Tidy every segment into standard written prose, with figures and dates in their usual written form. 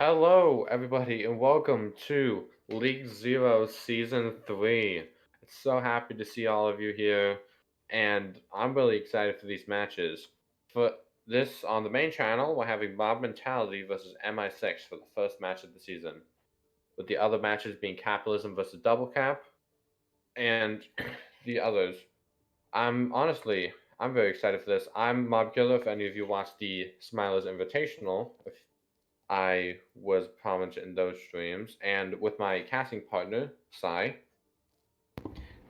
Hello, everybody, and welcome to League Zero Season 3. It's so happy to see all of you here, and I'm really excited for these matches. For this, on the main channel, we're having Mob Mentality versus MI6 for the first match of the season, with the other matches being Capitalism versus Double Cap, and the others. I'm very excited for this. I'm Mob Killer, if any of you watched the Smilers Invitational, I was prominent in those streams, and with my casting partner, Sai.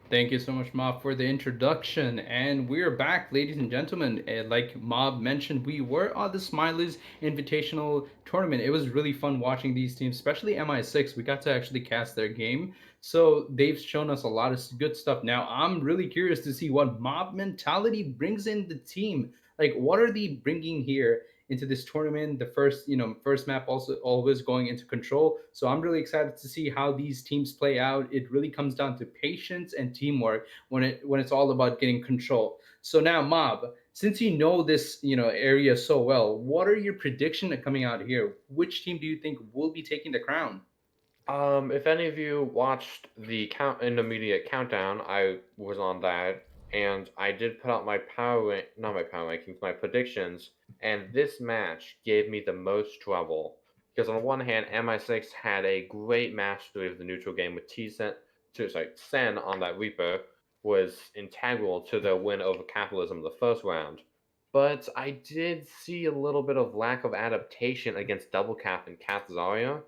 Thank you so much, Mob, for the introduction. And we're back, ladies and gentlemen. Like Mob mentioned, we were on the Smileys Invitational Tournament. It was really fun watching these teams, especially MI6. We got to actually cast their game. So they've shown us a lot of good stuff. Now, I'm really curious to see what Mob Mentality brings in the team. Like, what are they bringing here into this tournament? The first map also always going into control. So I'm really excited to see how these teams play out. It really comes down to patience and teamwork when it's all about getting control. So now, Mob, since you know this area so well, what are your prediction coming out here? Which team do you think will be taking the crown? If any of you watched the intermediate countdown, I was on that, and I did put out my not my power rankings, my predictions, and this match gave me the most trouble because on the one hand, MI6 had a great mastery of the neutral game with Sen on that Reaper was integral to their win over Capitalism the first round. But I did see a little bit of lack of adaptation against Double Cap and Cat Zarya.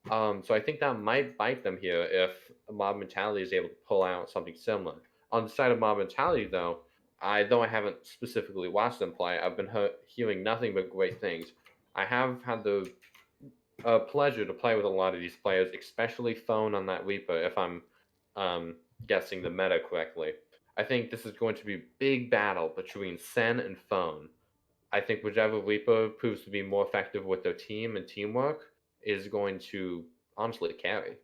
So I think that might bite them here if Mob Mentality is able to pull out something similar. On the side of Mob Mentality, though, though I haven't specifically watched them play, I've been hearing nothing but great things. I have had the pleasure to play with a lot of these players, especially Phone on that Reaper, if I'm guessing the meta correctly. I think this is going to be a big battle between Sen and Phone. I think whichever Reaper proves to be more effective with their team and teamwork is going to honestly carry.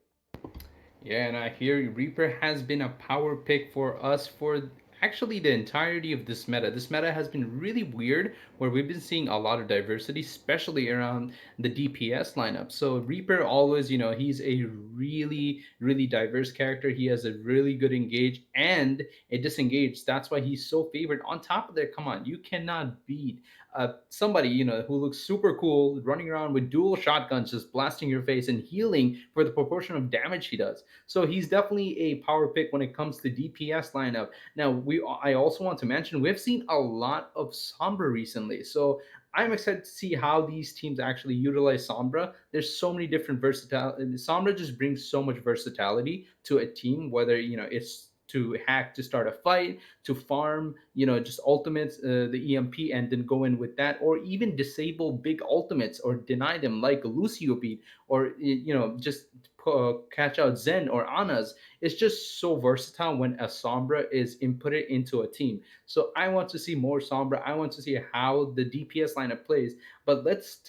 Yeah, and I hear Reaper has been a power pick for us for actually the entirety of this meta. This meta has been really weird where we've been seeing a lot of diversity, especially around the DPS lineup. So Reaper always, he's a really, really diverse character. He has a really good engage and a disengage. That's why he's so favored. On top of that, come on, you cannot beat somebody who looks super cool running around with dual shotguns just blasting your face and healing for the proportion of damage he does. So he's definitely a power pick when it comes to DPS lineup. Now I also want to mention we've seen a lot of Sombra recently. So I'm excited to see how these teams actually utilize Sombra. There's so many different versatility. Sombra just brings so much versatility to a team, whether it's to hack to start a fight, to farm, just ultimates, the EMP, and then go in with that, or even disable big ultimates or deny them like Lucio beat, or just catch out Zen or Anas. It's just so versatile when a Sombra is inputted into a team. So I want to see more Sombra. I want to see how the DPS lineup plays. But let's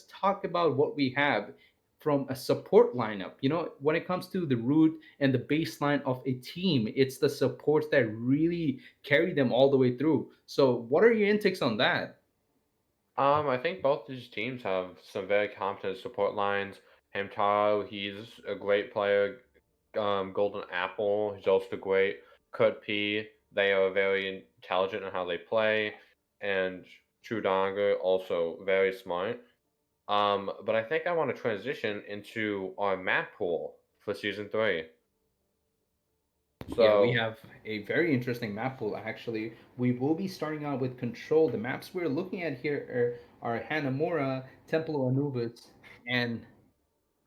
talk about what we have from a support lineup. When it comes to the root and the baseline of a team, it's the supports that really carry them all the way through. So what are your intakes on that? I think both these teams have some very competent support lines. Hamtaro, he's a great player. Golden Apple, he's also great. Kurt P, they are very intelligent in how they play. And Chudanger, also very smart. But I think I want to transition into our map pool for season 3. Yeah, we So have a very interesting map pool actually. We will be starting out with control. The maps we're looking at here are Hanamura, Temple of Anubis, and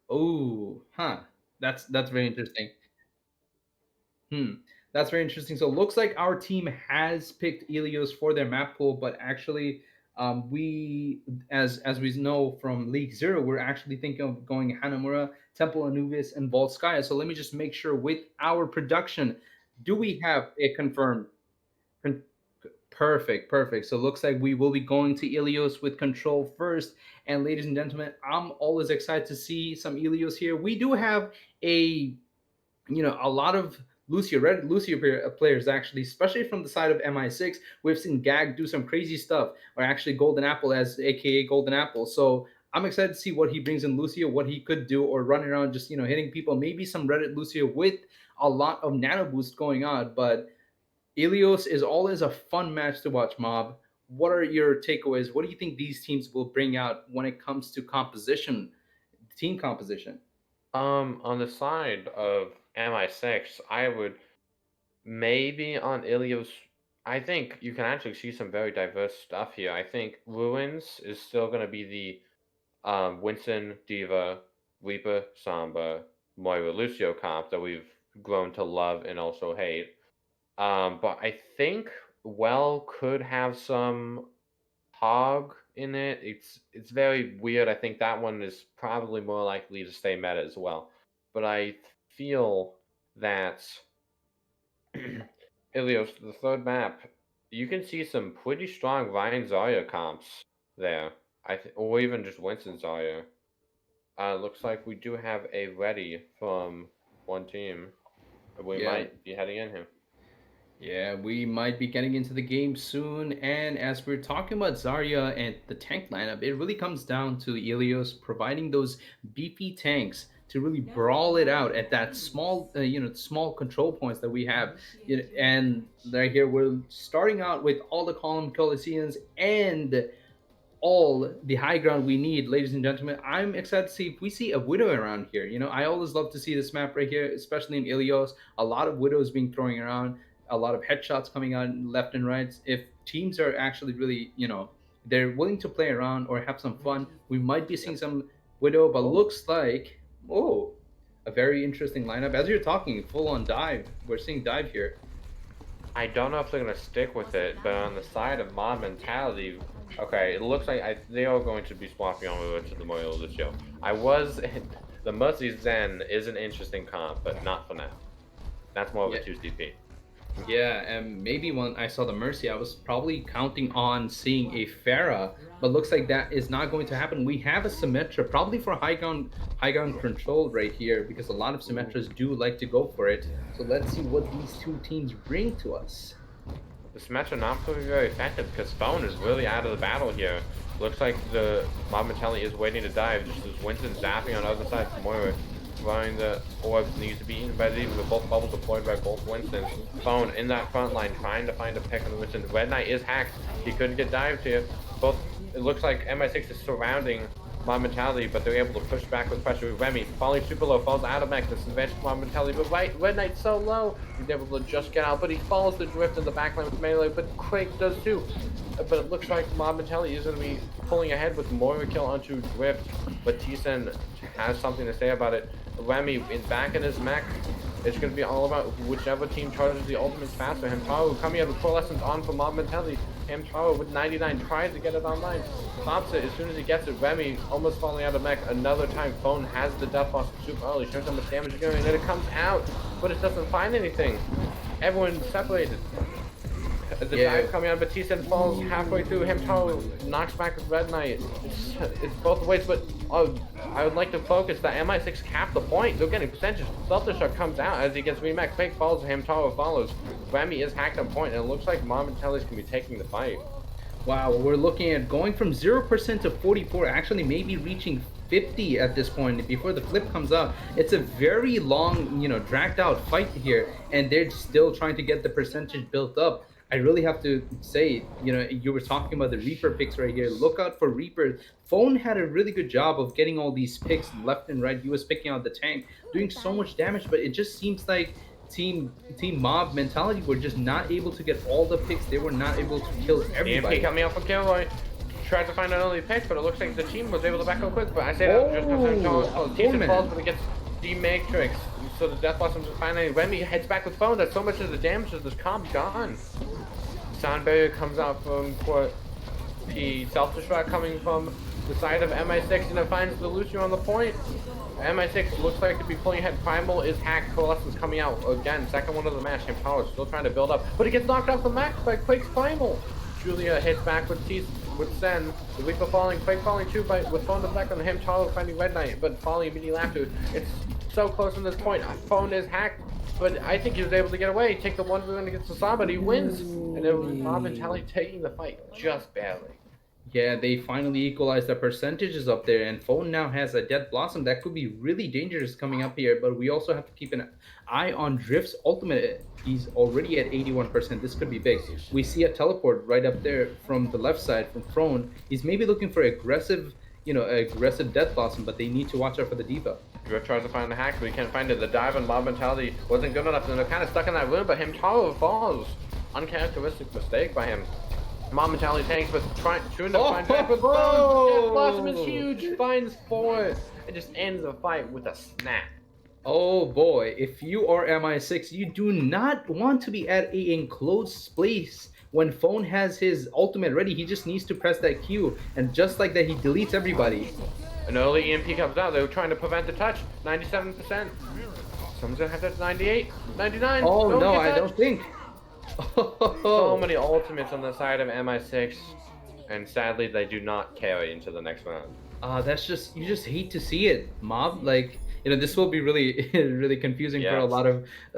oh, huh. That's very interesting. Hmm. That's very interesting. So it looks like our team has picked Ilios for their map pool, but actually, we, as we know from League Zero, we're actually thinking of going Hanamura, Temple Anubis, and Volskaya. So let me just make sure with our production, do we have it confirmed? Con- Perfect, perfect. So it looks like we will be going to Ilios with control first. And ladies and gentlemen, I'm always excited to see some Ilios here. We do have a a lot of Lucio players actually, especially from the side of MI6. We've seen Gag do some crazy stuff, or actually Golden Apple as AKA Golden Apple. So I'm excited to see what he brings in Lucio, what he could do, or running around just hitting people. Maybe some Reddit Lucio with a lot of nano boost going on. But Ilios is always a fun match to watch, Mob. What are your takeaways? What do you think these teams will bring out when it comes to composition, team composition? On the side of MI6, I would maybe on Ilios. I think you can actually see some very diverse stuff here. I think Ruins is still going to be the Winston, Diva, Reaper, Samba, Moira, Lucio comp that we've grown to love and also hate. But I think Well could have some Hog in it. It's very weird. I think that one is probably more likely to stay meta as well. But I feel that Ilios, the third map, you can see some pretty strong Ryan Zarya comps there. Or even just Winston Zarya. Looks like we do have a ready from one team. We Yeah, might be heading in here. yeah, we might be getting into the game soon. And as we're talking about Zarya and the tank lineup, it really comes down to Ilios providing those beefy tanks to really brawl it out at that small, small control points that we have. And right here, we're starting out with all the column Coliseans and all the high ground we need, ladies and gentlemen. I'm excited to see if we see a widow around here. I always love to see this map right here, especially in Ilios. A lot of widows being thrown around, a lot of headshots coming out left and right. If teams are actually really, they're willing to play around or have some fun, we might be seeing Yep. some widow. But Oh, looks like, oh, a very interesting lineup. As you're talking, full on dive. We're seeing dive here. I don't know if they're gonna stick with it, but on the side of mob mentality, okay, it looks like they are going to be swapping over to the Moyo Lucio. The Mercy Zen is an interesting comp, but not for now. That's more of a Yeah, 2CP. yeah, and maybe when I saw the Mercy, I was probably counting on seeing a Pharah, but looks like that is not going to happen. We have a Symmetra, probably for high ground control right here, because a lot of Symmetras do like to go for it. So let's see what these two teams bring to us. The Smash are not proving very effective because Phone is really out of the battle here. Looks like the Mob Mentality is waiting to dive, just as Winston zapping on the other side from Moira. Throwing the orb needs to be eaten by the Diva, with both bubbles deployed by both Winstons. Phone in that front line trying to find a pick on the Winston. Red Knight is hacked. He couldn't get dived here. It looks like MI6 is surrounding Mob Mentality, but they're able to push back with pressure. Remy falling super low, falls out of mech. This advantage Mob Mentality, but Red Knight's so low, he's able to just get out, but he follows the drift in the backline with melee, but Quake does too. But it looks like Mob Mentality is going to be pulling ahead with Moira kill onto drift, but T-Sen has something to say about it. Remy is back in his mech. It's going to be all about whichever team charges the ultimates faster. Hamtaro coming out with Coalescence on for Mob Mentality. Hamtaro with 99 tries to get it online. Pops it as soon as he gets it. Remy almost falling out of mech. Another time, Phone has the death boss super early. Shows how much damage is doing, and then it comes out, but it doesn't find anything. Everyone separated. The Yeah, dive coming out, but T-Sen falls halfway through. Hamtaro knocks back with Red Knight. It's both ways, but I would like to focus that MI6 capped the point. They're getting percentage. Self-destruct comes out as he gets remech. Fake falls, Hamtaro follows. Remy is hacked on point, and it looks like Mom and Telly's can be taking the fight. wow, we're looking at going from 0% to 44, actually maybe reaching 50 at this point before the flip comes out. It's a very long, dragged out fight here, and they're still trying to get the percentage built up. I really have to say, you were talking about the Reaper picks right here. Look out for Reaper. Phone had a really good job of getting all these picks left and right. He was picking out the tank, doing so much damage, but it just seems like team mob mentality were just not able to get all the picks. They were not able to kill EMP everybody. coming out for Kilroy. Tries to find an early pick, but it looks like the team was able to back up quick. But I say that just because Oh, T-Sen Foreman. falls, but it gets D-Matrix. So the Death Blossoms finally Remy heads back with Phone. That's so much of the damage of this comp gone. Sound barrier comes out from the self-destruct coming from the side of MI6, and it finds the Lucio on the point. MI6 looks like to be pulling ahead. Primal is hacked. Coalescence coming out again. Second one of the match. Empower still trying to build up, but it gets knocked off the max by Quake's Primal. Julia hits back with Sen. The Reaper falling. Quake falling too with Phone to the back on the Hamtaro finding Red Knight, but falling immediately after. It's so close from this point. Phone is hacked. But I think he was able to get away, take the 1v1 against Sasaba, and he wins. And it was Mob Mentality taking the fight just barely. Yeah, they finally equalized the percentages up there, and Phone now has a Dead Blossom that could be really dangerous coming up here. But we also have to keep an eye on Drift's ultimate. He's already at 81%. This could be big. We see a teleport right up there from the left side from Throne. He's maybe looking for aggressive, aggressive Death Blossom, but they need to watch out for the diva. Drift tries to find the hack, but he can't find it. The dive and mob mentality wasn't good enough, and they're kind of stuck in that room, but him Taro falls. Uncharacteristic mistake by him. Mom mentality tanks, but trying to find Jack with Bone. Death Blossom is huge, finds 4. It just ends the fight with a snap. Oh boy, if you are MI6, you do not want to be at a enclosed space when Phone has his ultimate ready. He just needs to press that Q, and just like that, he deletes everybody. An early EMP comes out. They were trying to prevent the touch. 97%. Someone's gonna have that 98, 99. Oh no, I touched. don't think. So many ultimates on the side of MI6, and sadly, they do not carry into the next round. That's just you just hate to see it, Mob. Like this will be really really confusing for Yes, a lot I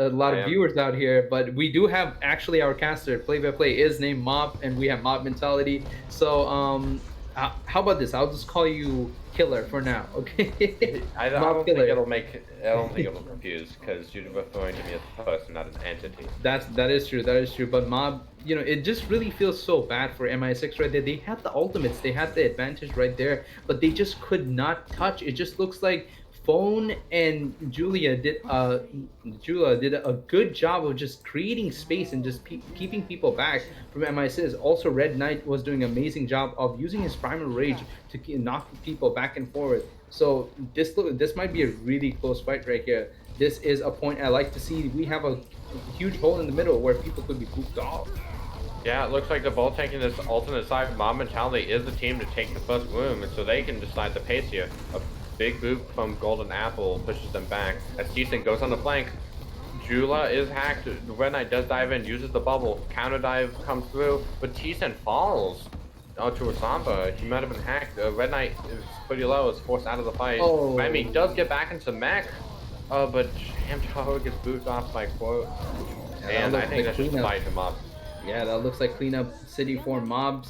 of am. viewers out here. But we do have actually our caster play by play is named Mob, and we have Mob mentality. So how about this? I'll just call you Killer for now, okay? I Mob don't think Killer. it'll make. I don't think it'll confuse because you're referring to me as a person, not an entity. That is true. That is true. But Mob, it just really feels so bad for MI6 right there. They had the ultimates, they had the advantage right there, but they just could not touch. It just looks like Phone and Julia did a good job of just creating space and just keeping people back from MI6. Also, Red Knight was doing an amazing job of using his primal rage to knock people back and forward. So this might be a really close fight right here. This is a point I like to see. We have a huge hole in the middle where people could be pooped off. Yeah, it looks like they're both taking this alternate side. Mob mentality is the team to take the first room, and so they can decide the pace here. A big boot from Golden Apple pushes them back. As Decent goes on the flank, Jula is hacked. The Red Knight does dive in, uses the bubble. Counter dive comes through, but Decent falls to a Samba. He might have been hacked. Red Knight is pretty low, is forced out of the fight. Oh. Remy does get back into mech, but Hamtaro gets booted off by Quote. Yeah, And I think that's just cleanup. light him up. Yeah, that looks like cleanup city for mob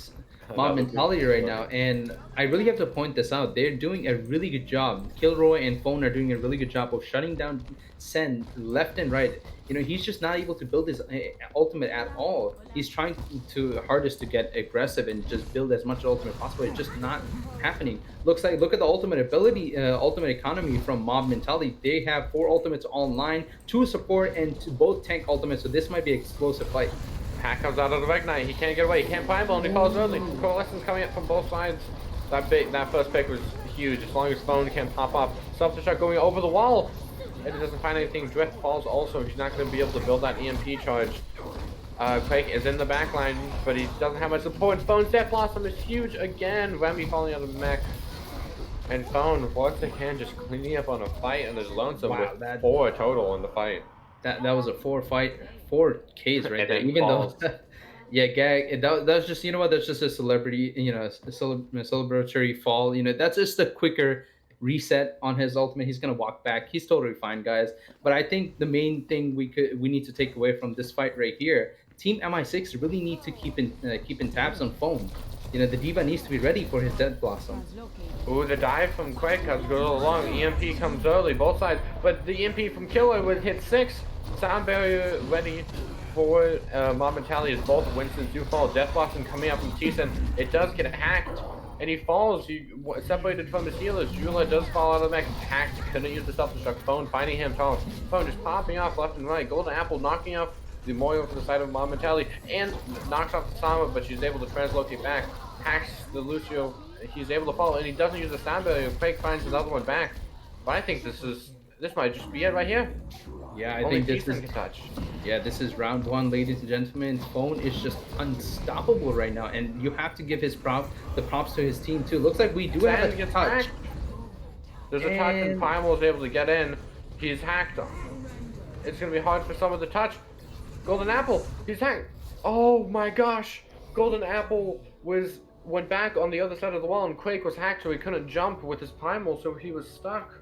That was mentality good. right now. And I really have to point this out. They're doing a really good job. Kilroy and Phone are doing a really good job of shutting down Sen left and right. He's just not able to build his ultimate at all. He's trying to hardest to get aggressive and just build as much ultimate possible. It's just not happening. Look at the ultimate ability, ultimate economy from Mob Mentality. They have 4 ultimates online, 2 support and both tank ultimates. So this might be an explosive fight. Hack comes out of the Red Knight. He can't get away. He can't find and he falls early. Coalescence coming up from both sides. That first pick was huge. As long as Phone can pop up. Self-destruct going over the wall. And it doesn't find anything. Drift falls also. He's not going to be able to build that EMP charge. Quake is in the back line, but he doesn't have much support. Phone's Death Blossom is huge again. Remy falling out of the mech. And Phone, once again, just cleaning up on a fight and is lonesome with 4 total in the fight. That was a 4 Ks right And there. then Even falls. though, yeah, gag. That's just that's just a celebrity, a celebratory fall. That's just a quicker reset on his ultimate. He's gonna walk back. He's totally fine, guys. But I think the main thing we need to take away from this fight right here, Team MI6 really need to keep in tabs on Phone. The diva needs to be ready for his Dead Blossom. Ooh, the dive from Quake has to go along. EMP comes early, both sides. But the EMP from Killer would hit 6. Sound barrier ready for Mob Mentality as both Winstons do fall. Death Blossom coming up from T-Sen. It does get hacked. And he falls. He separated from his healers. Jula does fall out of the mech. Hacked. Couldn't use the self-destruct. Phone finding him. Phone just popping off left and right. Golden Apple knocking off the Moyo from the side of Mob Mentality. And knocks off the Sama, but she's able to translocate back. Hacks the Lucio. He's able to follow, and he doesn't use the sound barrier. Quake finds another one back. But I think this might just be it right here. Yeah, I Only think this Decent is can touch. Yeah, this is round 1, ladies and gentlemen. Phone is just unstoppable right now, and you have to give the props to his team too. Looks like we do have Sand a gets touch. hacked. There's a touch, and And Primal is able to get in. He's hacked. It's gonna be hard for someone to touch. Golden Apple, he's hacked. Oh my gosh, Golden Apple went back on the other side of the wall, and Quake was hacked, so he couldn't jump with his Primal, so he was stuck.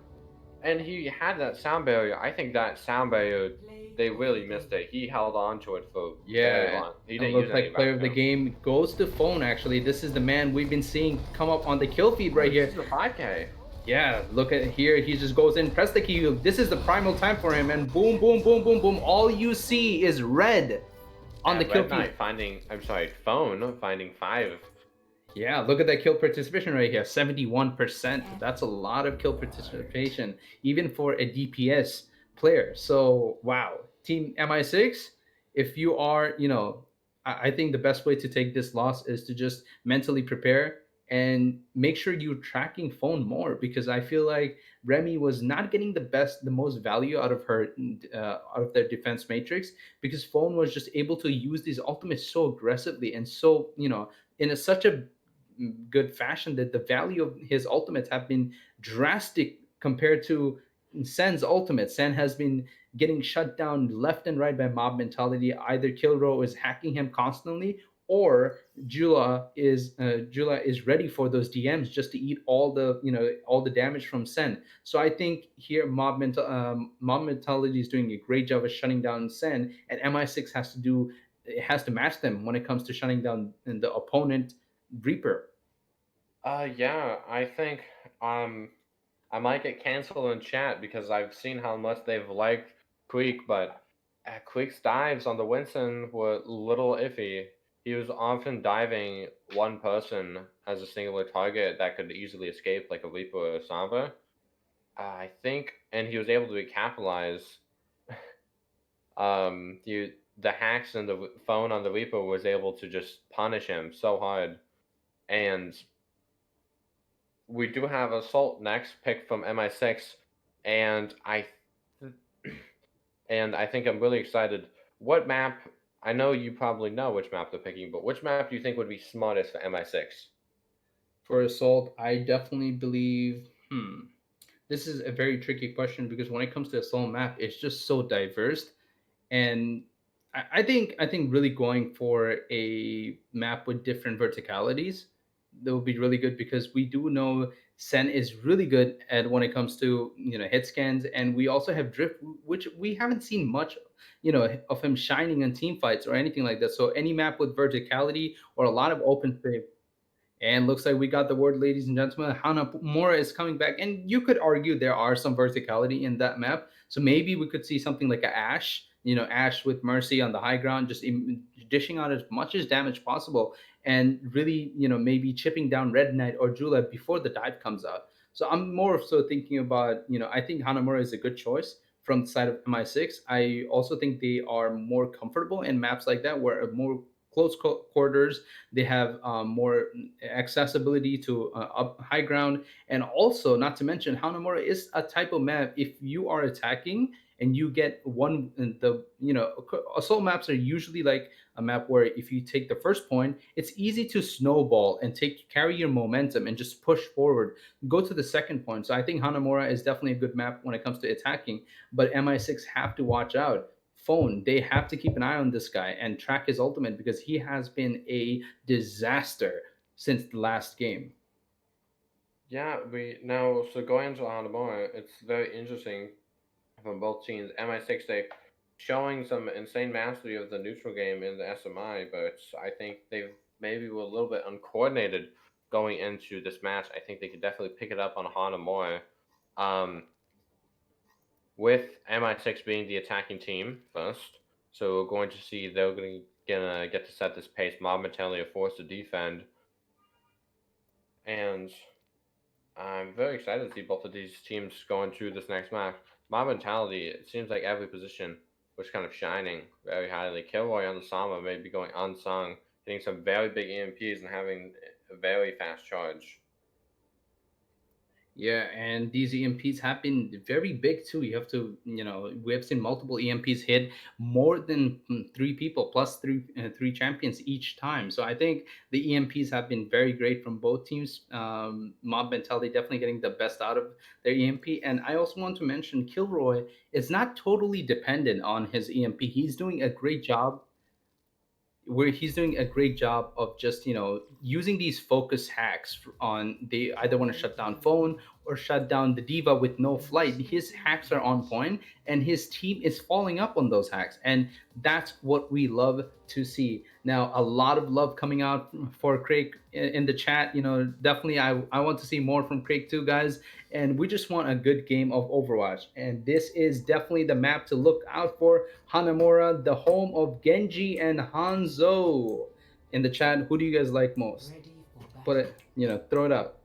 And he had that sound barrier. I think that sound barrier they really missed it. He held on to it for very Yeah, long. He and didn't use looks any like player back of the him. game goes to phone. Actually, this is the man we've been seeing come up on the kill feed Oh, right this here. is a 5K. Yeah, look at here. He just goes in, press the key. This is the primal time for him, and boom, boom, boom, boom, boom. All you see is red on the And kill Red feed. Knight finding, I'm sorry, Phone finding 5. Yeah, look at that kill participation right here, 71%. That's a lot of kill participation, even for a DPS player. So, wow. Team MI6, if you are, I think the best way to take this loss is to just mentally prepare and make sure you're tracking phone more, because I feel like Remy was not getting the most value out of her, out of their defense matrix, because phone was just able to use these ultimates so aggressively and so, in such a good fashion that the value of his ultimates have been drastic compared to Sen's ultimate. Sen has been getting shut down left and right by mob mentality. Either Kilro is hacking him constantly, or Jula is ready for those DMs just to eat all the damage from Sen. So I think here mob mentality is doing a great job of shutting down Sen, and MI6 has to match them when it comes to shutting down the opponent Reaper. Yeah, I think um I might get canceled in chat because I've seen how much they've liked Queek, but Queek's dives on the Winston were a little iffy. He was often diving one person as a singular target that could easily escape, like a Reaper or a Samba. I think, and he was able to capitalize. The hacks and the phone on the Reaper was able to just punish him so hard. And we do have Assault next, pick from MI6, and I think I'm really excited. What map? I know you probably know which map they're picking, but which map do you think would be smartest for MI6? For Assault, I definitely believe. This is a very tricky question because when it comes to Assault map, it's just so diverse, and I think really going for a map with different verticalities that would be really good, because we do know Sen is really good at when it comes to hit scans, and we also have Drift, which we haven't seen much of him shining in team fights or anything like that. So any map with verticality or a lot of open space. And looks like we got the word, ladies and gentlemen. Hanamura is coming back. And you could argue there are some verticality in that map. So maybe we could see something like a Ash, Ash with Mercy on the high ground, just dishing out as much as damage possible, and really, maybe chipping down Red Knight or Jula before the dive comes out. So I'm more so thinking about, I think Hanamura is a good choice from the side of MI6. I also think they are more comfortable in maps like that, where more close quarters, they have more accessibility to up high ground, and also not to mention Hanamura is a type of map. If you are attacking and you get one, the assault maps are usually like a map where if you take the first point, it's easy to snowball and carry your momentum and just push forward, go to the second point. So I think Hanamura is definitely a good map when it comes to attacking, but MI6 have to watch out. Phone, they have to keep an eye on this guy and track his ultimate, because he has been a disaster since the last game. Yeah, we now so going into Hanamura, it's very interesting from both teams. MI6 they showing some insane mastery of the neutral game in the SMI, but I think they maybe were a little bit uncoordinated going into this match. I think they could definitely pick it up on Hanamura. Um, with MI6 being the attacking team first. So we're going to see they're gonna get to set this pace. Mob mentality are forced to defend, and I'm very excited to see both of these teams going through this next match. Mob mentality, it seems like every position was kind of shining very highly. Kilroy on the Sama may be going unsung, hitting some very big EMPs and having a very fast charge. Yeah, and these EMPs have been very big too. You have to, we have seen multiple EMPs hit more than three people plus three champions each time. So I think the EMPs have been very great from both teams. Mob mentality definitely getting the best out of their EMP. And I also want to mention Kilroy is not totally dependent on his EMP. He's doing a great job. where he's doing a great job of just using these focus hacks on, they either want to shut down phone or shut down the diva with no flight. His hacks are on point and his team is following up on those hacks, and that's what we love to see. Now, a lot of love coming out for Craig in the chat. Definitely, I want to see more from Craig too, guys. And we just want a good game of Overwatch, and this is definitely the map to look out for. Hanamura, the home of Genji and Hanzo. In the chat, who do you guys like most? Put it, throw it up.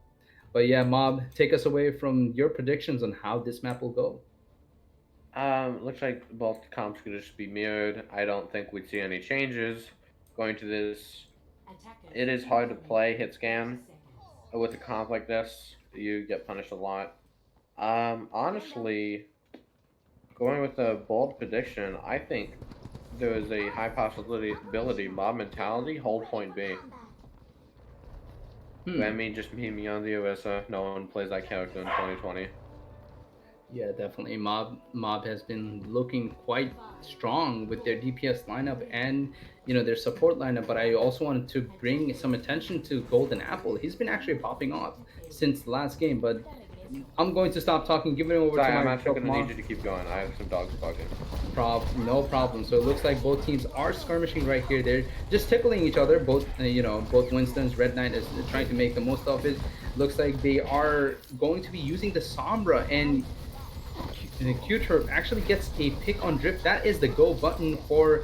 But yeah, Mob, take us away from your predictions on how this map will go. Looks like both comps could just be mirrored. I don't think we'd see any changes going to this. It is hard to play hit scan with a comp like this. You get punished a lot. Honestly, going with a bold prediction, I think there is a high possibility mob mentality hold point B. I mean, just me on the Orisa. No one plays that character in 2020. Yeah, definitely. Mob has been looking quite strong with their DPS lineup and their support lineup. But I also wanted to bring some attention to Golden Apple. He's been actually popping off since the last game. But I'm going to stop talking. Give it over Sorry, to I'm my actually gonna need you to keep going. I have some dogs barking. No problem. So it looks like both teams are skirmishing right here. They're just tickling each other. Both Winston's Red Knight is trying to make the most of it. Looks like they are going to be using the Sombra, and Q-Turb actually gets a pick on Drift. That is the go button for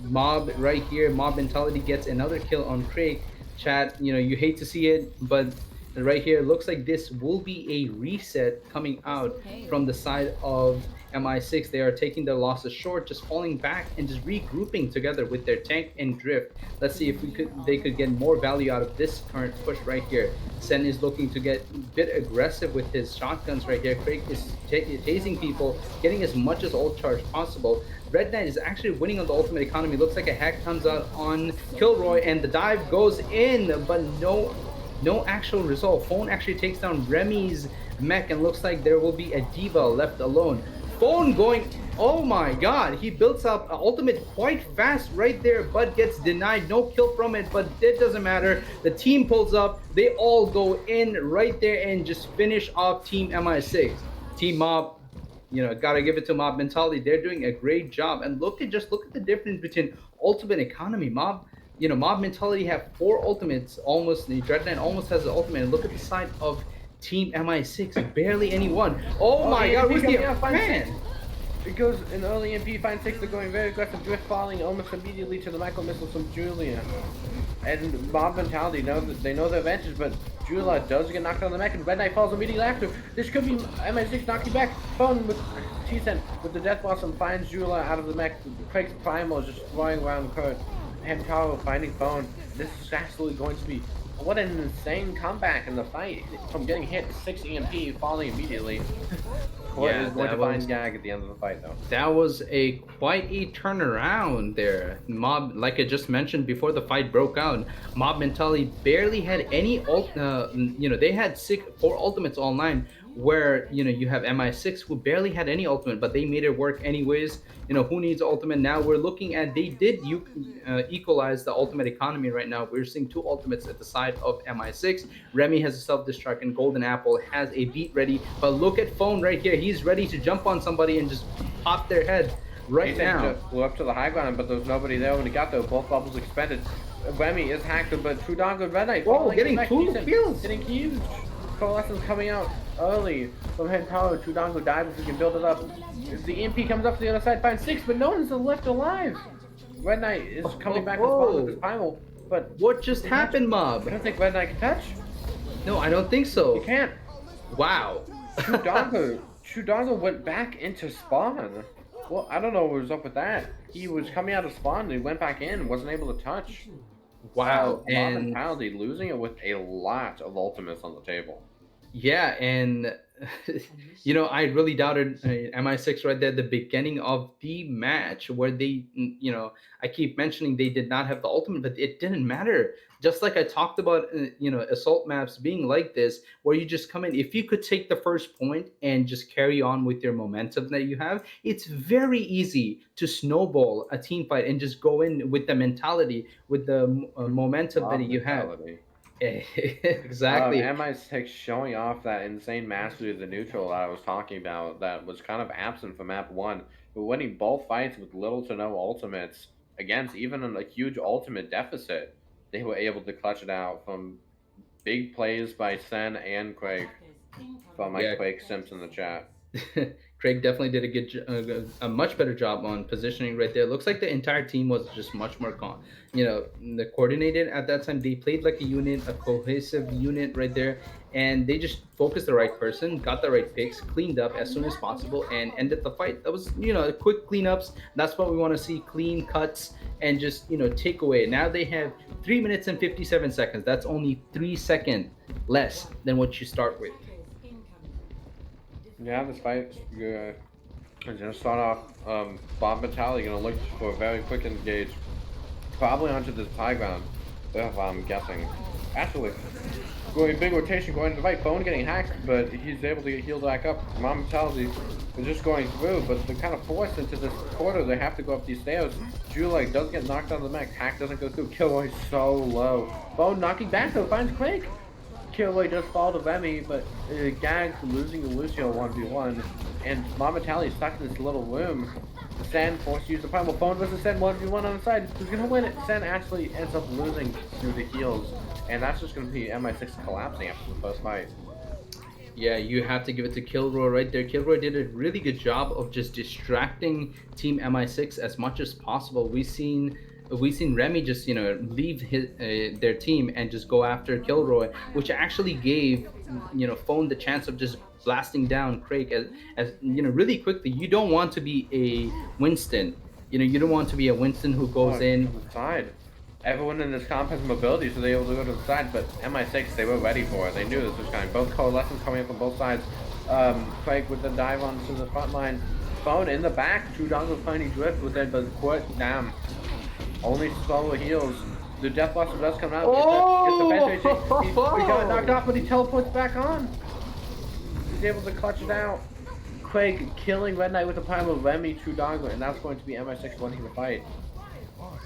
Mob right here. Mob Mentality gets another kill on Craig. Chat, you hate to see it, but right here looks like this will be a reset coming out from the side of MI6. They are taking their losses short, just falling back and just regrouping together with their tank and Drift. Let's see if they could get more value out of this current push right here. Sen is looking to get a bit aggressive with his shotguns right here. Craig is tasing people, getting as much as ult charge possible. Red Knight is actually winning on the ultimate economy. Looks like a hack comes out on Kilroy, and the dive goes in, but no actual result. Phone actually takes down Remy's mech, and looks like there will be a diva left alone. Phone going, oh my god, he builds up ultimate quite fast right there, but gets denied. No kill from it, but it doesn't matter. The team pulls up, they all go in right there and just finish off Team MI6. Team Mob, gotta give it to Mob Mentality. They're doing a great job. And look at the difference between ultimate economy. Mob Mentality have 4 ultimates almost. The Dread Knight almost has the ultimate. And look at the side of Team MI6, barely anyone. Oh my god, where's the man? It goes an early MP, find 6, they're going very aggressive, Drift falling almost immediately to the micro missiles from Julia. And Mob Mentality they know their advantage, but Julia does get knocked on the mech, and Red Knight falls immediately after. This could be MI6 knocking back. Phone with T-Cent with the Death Blossom finds Julia out of the mech. Craig's Primal is just flying around the court. Hamtaro finding Phone. This is absolutely going to be what an insane comeback in the fight. From getting hit 6 EMP, falling immediately. Court is going to find Gag at the end of the fight, though. That was quite a turnaround there. Mob, like I just mentioned before the fight broke out, Mob Mentality barely had any they had 4 ultimates online, where you have MI6 who barely had any ultimate, but they made it work anyways. Who needs ultimate now? We're looking at, they did equalize the ultimate economy right now. We're seeing 2 ultimates at the side of MI6. Remy has a self-destruct, and Golden Apple has a beat ready. But look at Phone right here. He's ready to jump on somebody and just pop their head right now. Flew up to the high ground, but there was nobody there when he got there. Both bubbles expended. Remy is hacked, but Trudongo and Red Knight. Whoa, getting 2 kills. Getting huge. Coalescence coming out early from Head Tower. Trudongo died if we can build it up. The EMP comes up to the other side, finds 6, but no one's left alive. Red Knight is coming back with his primal, but what just happened, Mob? I don't think Red Knight can touch. No, I don't think so. You can't. Wow. Trudongo went back into spawn. Well, I don't know what was up with that. He was coming out of spawn and he went back in, wasn't able to touch. Wow. And Mentality losing it with a lot of ultimates on the table. Yeah, and I really doubted MI6 right there at the beginning of the match where I keep mentioning they did not have the ultimate, but it didn't matter. Just like I talked about, assault maps being like this, where you just come in. If you could take the first point and just carry on with your momentum that you have, it's very easy to snowball a team fight and just go in with the mentality, with the momentum that Mob you have. mentality. Exactly. MI6 showing off that insane mastery of the neutral that I was talking about that was kind of absent from map 1, but winning both fights with little to no ultimates against even a huge ultimate deficit, they were able to clutch it out from big plays by Sen and Quake from my Yeah, Quake Sims in the chat. Craig definitely did a much better job on positioning right there. Looks like the entire team was just much more coordinated at that time. They played like a unit, a cohesive unit right there, and they just focused the right person, got the right picks, cleaned up as soon as possible, and ended the fight. That was quick cleanups. That's what we want to see: clean cuts and just take away. Now they have 3 minutes and 57 seconds. That's only 3 seconds less than what you start with. Yeah, this fight, we're gonna start off. Bob Batali gonna look for a very quick engage, probably onto this high ground, if I'm guessing. Actually, going big rotation, going to the right. Bone getting hacked, but he's able to get healed back up. Mom Mentality is just going through, but they're kind of forced into this corridor. They have to go up these stairs. Julie does get knocked out of the mech. Hack doesn't go through. Kilroy so low. Bone knocking back though, finds Quake. Kilroy does fall to Remy, but Gag losing to Lucio 1v1. And Mom Mentality is stuck in this little room. Sen forced to use the primal phone versus Sen 1v1 on the side. Who's gonna win it? Sen actually ends up losing through the heals. And that's just gonna be MI6 collapsing after the first fight. Yeah, you have to give it to Kilroy right there. Kilroy did a really good job of just distracting Team MI6 as much as possible. We've seen Remy just leave their team and just go after Kilroy, which actually gave Phone the chance of just blasting down Craig as really quickly. You don't want to be a Winston. You don't want to be a Winston who Oh, goes in. to the side. Everyone in this comp has mobility, so they're able to go to the side, but MI6, they were ready for it. They knew this was coming. Both coalescence coming in from both sides. Craig with the dive onto the front line. Phone in the back. True Dongle finding drift with it, but quit. Damn. Only solo heals. The Death Blaster does come out. Gets the bench. He got knocked off, but he teleports back on. He's able to clutch it out. Craig killing Red Knight with a pile of Remy True Dongle, and that's going to be MI6 winning the fight.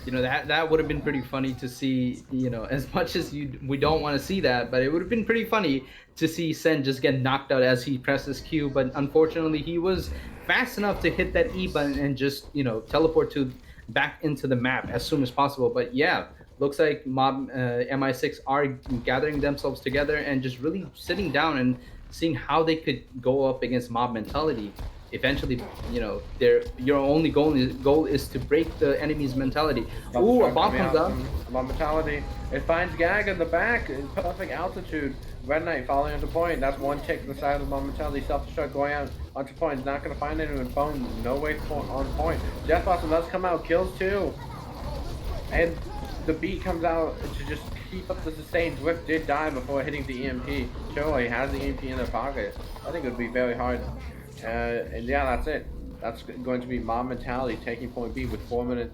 That would have been pretty funny to see, as much as we don't want to see that, but it would have been pretty funny to see Sen just get knocked out as he presses Q. But unfortunately he was fast enough to hit that E button and just teleport to back into the map as soon as possible. But yeah, looks like Mob MI6 are gathering themselves together and just really sitting down and seeing how they could go up against Mob mentality. Eventually, your only goal is to break the enemy's mentality. Jump Ooh, a start bomb coming comes out out. from Mentality. It finds Gag in the back in perfect altitude. Red Knight falling onto point. That's one tick to the side of Mentality. Self-destruct going out onto point. He's not going to find anyone. Phone, no way on point. Death Blossom does come out. Kills two. And the beat comes out to just keep up the sustain. Drift did die before hitting the EMP. Sure, he has the EMP in their pocket. I think it would be very hard. And yeah, that's it. That's going to be Mob Mentality taking point B with 4 minutes.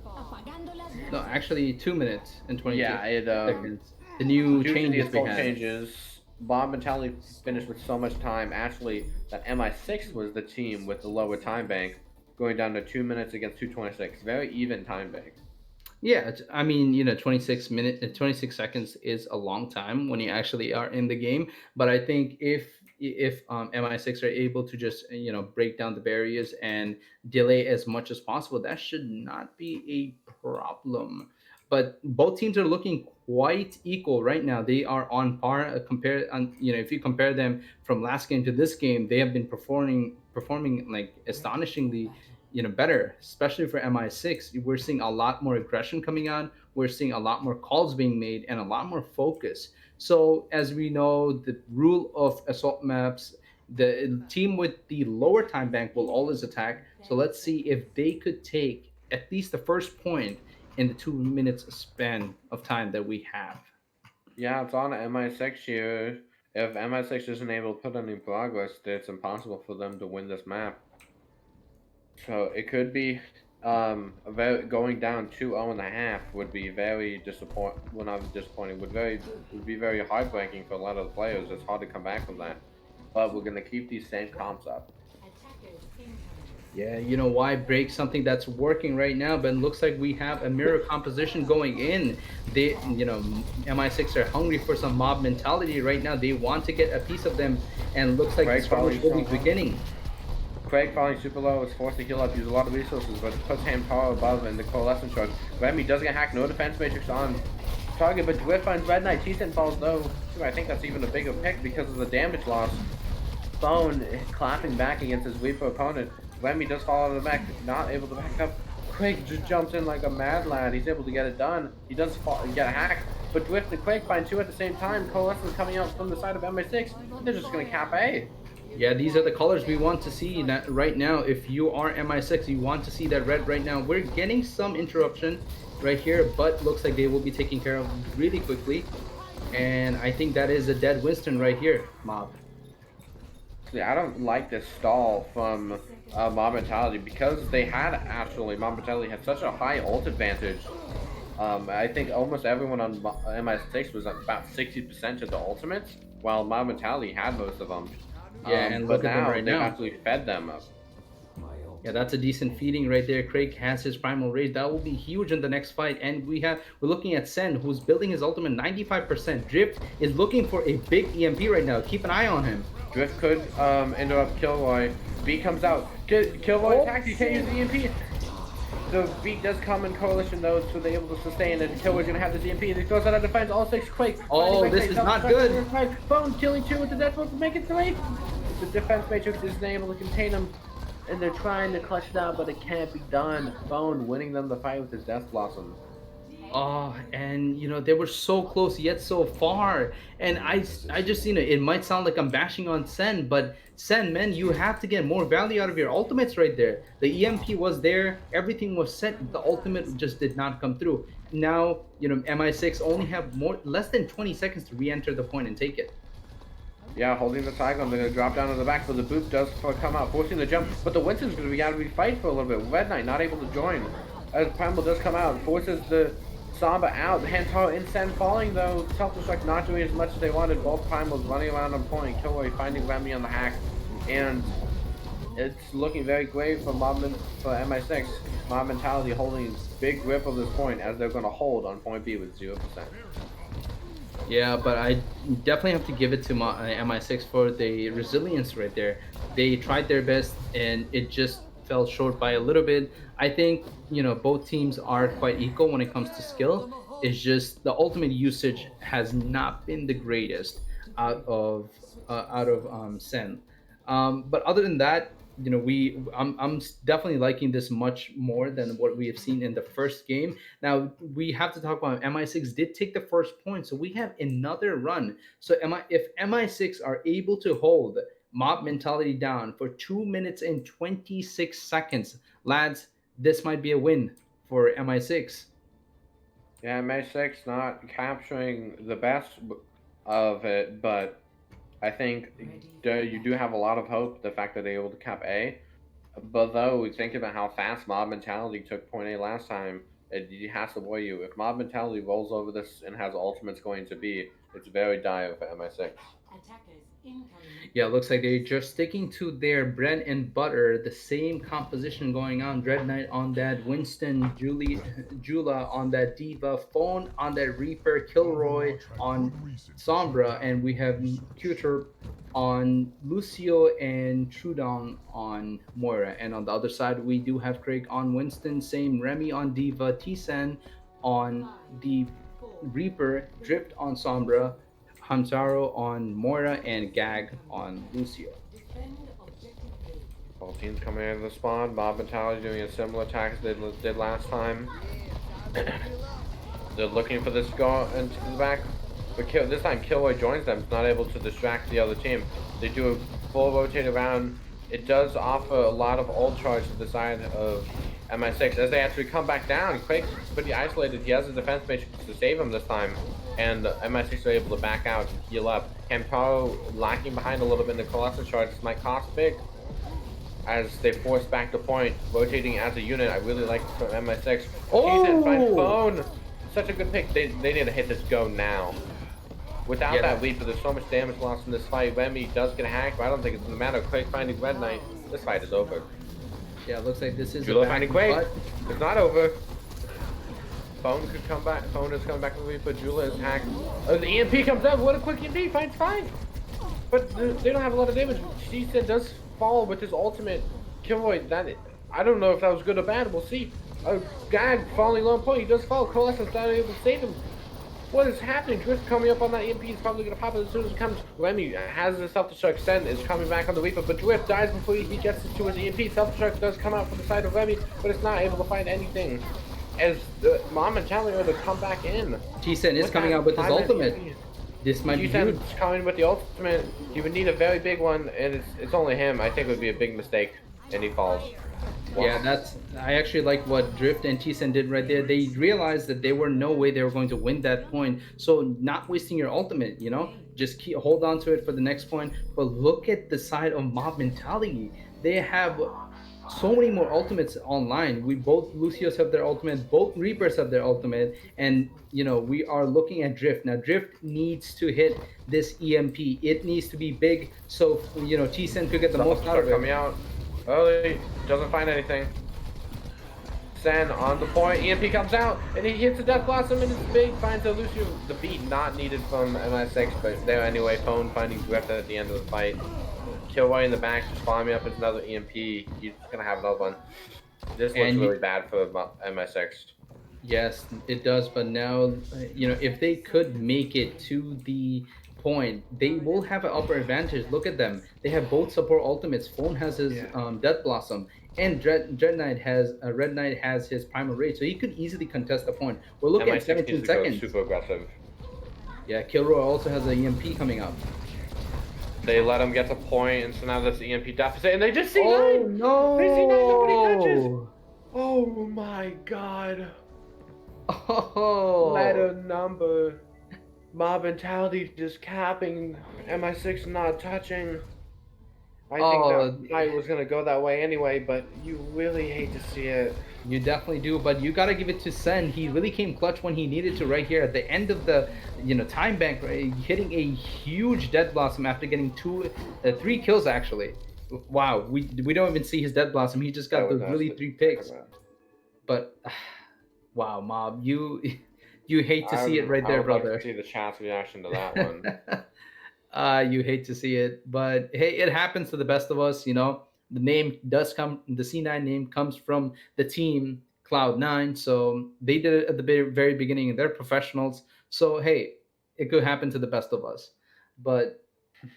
No, actually, 2 minutes and 22 Yeah, it seconds. The new due to the changes we assault had. changes, Mob Mentality finished with so much time. Actually, that MI6 was the team with the lower time bank, going down to 2 minutes against 2:26. Very even time bank. Yeah, I mean, 26 seconds is a long time when you actually are in the game. But I think if MI6 are able to just break down the barriers and delay as much as possible, that should not be a problem. But both teams are looking quite equal right now. They are on par. If you compare them from last game to this game, they have been performing like astonishingly better, especially for MI6. We're seeing a lot more aggression coming out. We're seeing a lot more calls being made and a lot more focus. So as we know, the rule of assault maps, the team with the lower time bank will always attack. So let's see if they could take at least the first point in the 2 minutes span of time that we have. Yeah, it's on MI6 here. If MI6 isn't able to put any progress, then it's impossible for them to win this map. So it could be going down 2-0 and a half would be very well, not disappointing, would be very heartbreaking for a lot of the players. It's hard to come back from that. But we're gonna keep these same comps up. Yeah, you know why break something that's working right now, but it looks like we have a mirror composition going in. They, MI6 are hungry for some mob mentality right now. They want to get a piece of them, and looks like the Craig struggles falling will so be low. beginning. Craig falling super low is forced to heal up, use a lot of resources, but puts him power above in the coalescence charge. Remy does get hacked, no defense matrix on target, but Dwight finds Red Knight. T-Cent falls low. I think that's even a bigger pick because of the damage loss. Phone clapping back against his Reaper opponent. Remy does fall out of the back, not able to back up. Quake just jumps in like a mad lad. He's able to get it done. He does get a hack, but Dwift and Quake find two at the same time. Coalescence coming out from the side of MI6. They're just going to cap A. Yeah, these are the colors we want to see right now. If you are MI6, you want to see that red right now. We're getting some interruption right here, but looks like they will be taken care of really quickly. And I think that is a dead Winston right here, Mob. See, I don't like this stall from Mob Mentality because they had actually, Mob Mentality had such a high ult advantage. I think almost everyone on MI6 was about 60% of the ultimates, while Mob Mentality had most of them. Yeah, and but look at them now right they've now. actually fed them. Yeah, that's a decent feeding right there. Craig has his primal rage. That will be huge in the next fight. And we're looking at Sen, who's building his ultimate 95%. Drift is looking for a big EMP right now. Keep an eye on him. Drift could interrupt Kilroy. Beat comes out. Kilroy attacks. You can't use the EMP. The beat does come in coalition though, so they're able to sustain it. Kilroy's gonna have this EMP. He goes out of defense. All six Quake. Oh, this is not good. Phone killing two with the death to make it three. The defense matrix isn't able to contain him, and they're trying to clutch it out, but it can't be done. Phone winning them the fight with his Death Blossom. Oh, and they were so close yet so far. And I just it might sound like I'm bashing on Sen, but Sen, man, you have to get more value out of your ultimates right there. The EMP was there, everything was set, the ultimate just did not come through. Now, MI6 only have less than 20 seconds to re-enter the point and take it. Yeah, holding the cyclone, they're gonna drop down to the back, but the boot does come out, forcing the jump. But the Winston's gonna be fight for a little bit. Red Knight not able to join. As Primal does come out, forces the Samba out. Hantaro Insen falling though. Self-destruct not doing as much as they wanted. Both Primals running around on point. Kilroy finding Remy on the hack. And it's looking very great for MI6. Mob Mentality holding big grip of this point as they're gonna hold on point B with 0%. Yeah, but I definitely have to give it to MI6 for the resilience right there. They tried their best and it just fell short by a little bit. I think, both teams are quite equal when it comes to skill. It's just the ultimate usage has not been the greatest out of Sen. But other than that, I'm definitely liking this much more than what we have seen in the first game. Now we have to talk about MI6 did take the first point, so we have another run. So if MI6 are able to hold Mob Mentality down for 2 minutes and 26 seconds, lads, this might be a win for MI6. Yeah, MI6 not capturing the best of it, but I think you do have a lot of hope, the fact that they're able to cap A. But though, think about how fast Mob Mentality took point A last time, it has to worry you. If Mob Mentality rolls over this and has ultimates going to B, it's very dire for MI6. Yeah, looks like they're just sticking to their bread and butter, the same composition going on. Dread Knight on that, Winston, Jula on that Diva, Phone on that Reaper, Kilroy on Sombra, and we have Cuter on Lucio and Trudon on Moira. And on the other side, we do have Craig on Winston, same Remy on Diva, Tisan on the Reaper, Drift on Sombra, Hamtaro on Moira, and Gag on Lucio. Both teams coming out of the spawn. Mob Mentality doing a similar attack as they did last time. They're looking for this go into the back. But this time Kilroy joins them. It's not able to distract the other team. They do a full rotate around. It does offer a lot of ult charge to the side of MI6 as they actually come back down. Quake's pretty isolated. He has a defense matrix to save him this time, and MI6 are able to back out and heal up. Camparo lacking behind a little bit in the Colossus charge. This might cost big as they force back the point, rotating as a unit. I really like this from MI6. T-Sen finds Oh, phone. Such a good pick. They need to hit this go now. Without yeah, that leap, there's so much damage lost in this fight. Remy does get hacked, but I don't think it's gonna matter. Quake finding Red Knight. This fight is over. yeah. Looks like this is a Jula back, finding Quake. but It's not over. Phone could come back. Phone is coming back with Reaper. Jula is hacked. The EMP comes up. What a quick EMP. Finds fine. But they don't have a lot of damage. T-Sen does fall with his ultimate. Kilroy, I don't know if that was good or bad. We'll see. Gag falling low point. He does fall. Colossus not able to save him. What is happening? Drift coming up on that EMP is probably going to pop it as soon as it comes. Remy has the self-destruct. Sen is coming back on the Reaper, but Drift dies before he gets to his EMP. Self-destruct does come out from the side of Remy, but it's not able to find anything. As the Mom and Charlie are to come back in. T-Sen is coming out with his ultimate. This might be huge. T-Sen's coming with the ultimate. He would need a very big one, and it's only him. I think it would be a big mistake, and he falls. Yeah, I actually like what Drift and T-Sen did right there. They realized that there were no way they were going to win that point. So not wasting your ultimate, just hold on to it for the next point. But look at the side of mob mentality. They have so many more ultimates online. We both Lucios have their ultimate, both Reapers have their ultimate, and we are looking at Drift. Now Drift needs to hit this EMP. It needs to be big so T-Sen could get the most out of it. Coming out early, doesn't find anything. Sen on the point, EMP comes out, and he hits the Death Blossom, and it's big, finds a Lucio. The beat not needed from MI6, but there anyway. Phone finding Drift at the end of the fight. Kilroy in the back, just following up with another EMP. He's gonna have another one. This looks really bad for MI6. Yes, it does. But now, if they could make it to the point, they will have an upper advantage. Look at them; they have both support ultimates. Phone has his Death Blossom, and Dread Knight has Red Knight has his Primal Rage, so he could easily contest the point. We're looking at 17 seconds. Super aggressive. Yeah, Kilroy also has an EMP coming up. They let him get the point, and so now that's the EMP deficit, and they just see Oh nine. no! They see nine. Nobody touches. Oh my god. Oh. Letter number. Mob mentality just capping. MI6 not touching. I think that fight was gonna go that way anyway, but you really hate to see it. You definitely do, but you gotta give it to Sen. He really came clutch when he needed to right here at the end of the time bank, right? Hitting a huge Dead Blossom after getting 3 kills actually. Wow, we don't even see his Dead Blossom. He just got the really 3 picks. But wow, Mob, you hate to see it right there, brother. Like to see the chat's reaction to that one. You hate to see it, but hey, it happens to the best of us. The name does come. The C9 name comes from the team Cloud9, so they did it at the very beginning, and they're professionals. So hey, it could happen to the best of us. But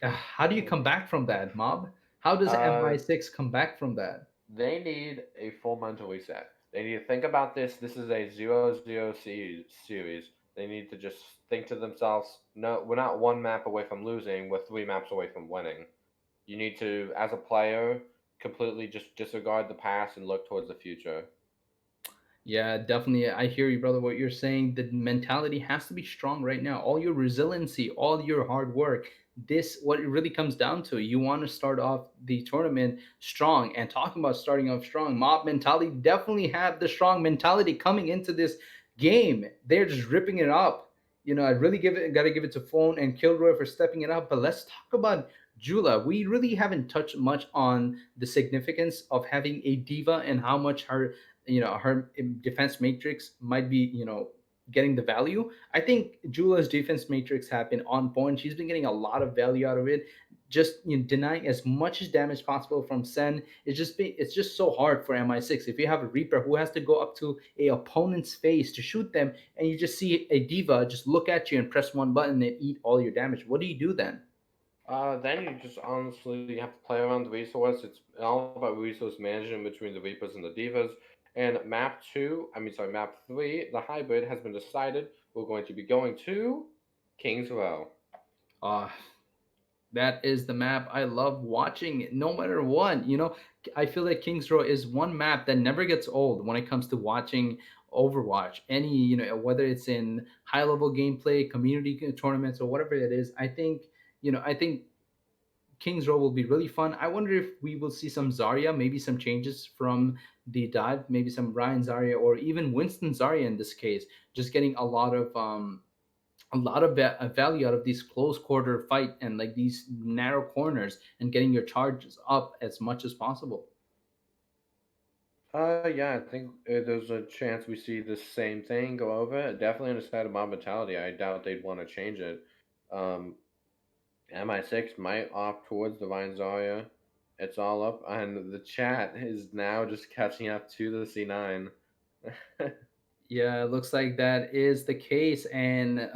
how do you come back from that, Mob? How does MI6 come back from that? They need a full mental reset. They need to think about this. This is a 0-0 series. They need to just think to themselves, no, we're not 1 map away from losing, we're 3 maps away from winning. You need to, as a player, completely just disregard the past and look towards the future. Yeah, definitely. I hear you, brother. What you're saying, the mentality has to be strong right now. All your resiliency, all your hard work, what it really comes down to. You want to start off the tournament strong. And talking about starting off strong, mob mentality definitely have the strong mentality coming into this game. They're just ripping it up. I really gotta give it to Phone and Kilroy for stepping it up. But let's talk about Jula. We really haven't touched much on the significance of having a diva and how much her defense matrix might be getting the value. I think Jula's defense matrix have been on point. She's been getting a lot of value out of it. Just denying as much as damage possible from Sen. It's just so hard for MI6. If you have a Reaper who has to go up to a opponent's face to shoot them, and you just see a diva just look at you and press one button and eat all your damage, what do you do then? Then you just honestly have to play around the resource. It's all about resource management between the Reapers and the Divas. And map 3, the hybrid has been decided. We're going to be going to King's Row. That is the map I love watching no matter what. I feel like Kings Row is one map that never gets old when it comes to watching Overwatch. Any, whether it's in high level gameplay, community tournaments, or whatever it is, I think Kings Row will be really fun. I wonder if we will see some Zarya, maybe some changes from the dive, maybe some Ryan Zarya, or even Winston Zarya in this case, just getting a lot of value out of these close quarter fight and like these narrow corners and getting your charges up as much as possible. Yeah, I think there's a chance we see the same thing go over. Definitely on the side of mob mentality, I doubt they'd want to change it. Um, MI6 might opt towards Divine Zarya. It's all up, and the chat is now just catching up to the C9. Yeah, it looks like that is the case, and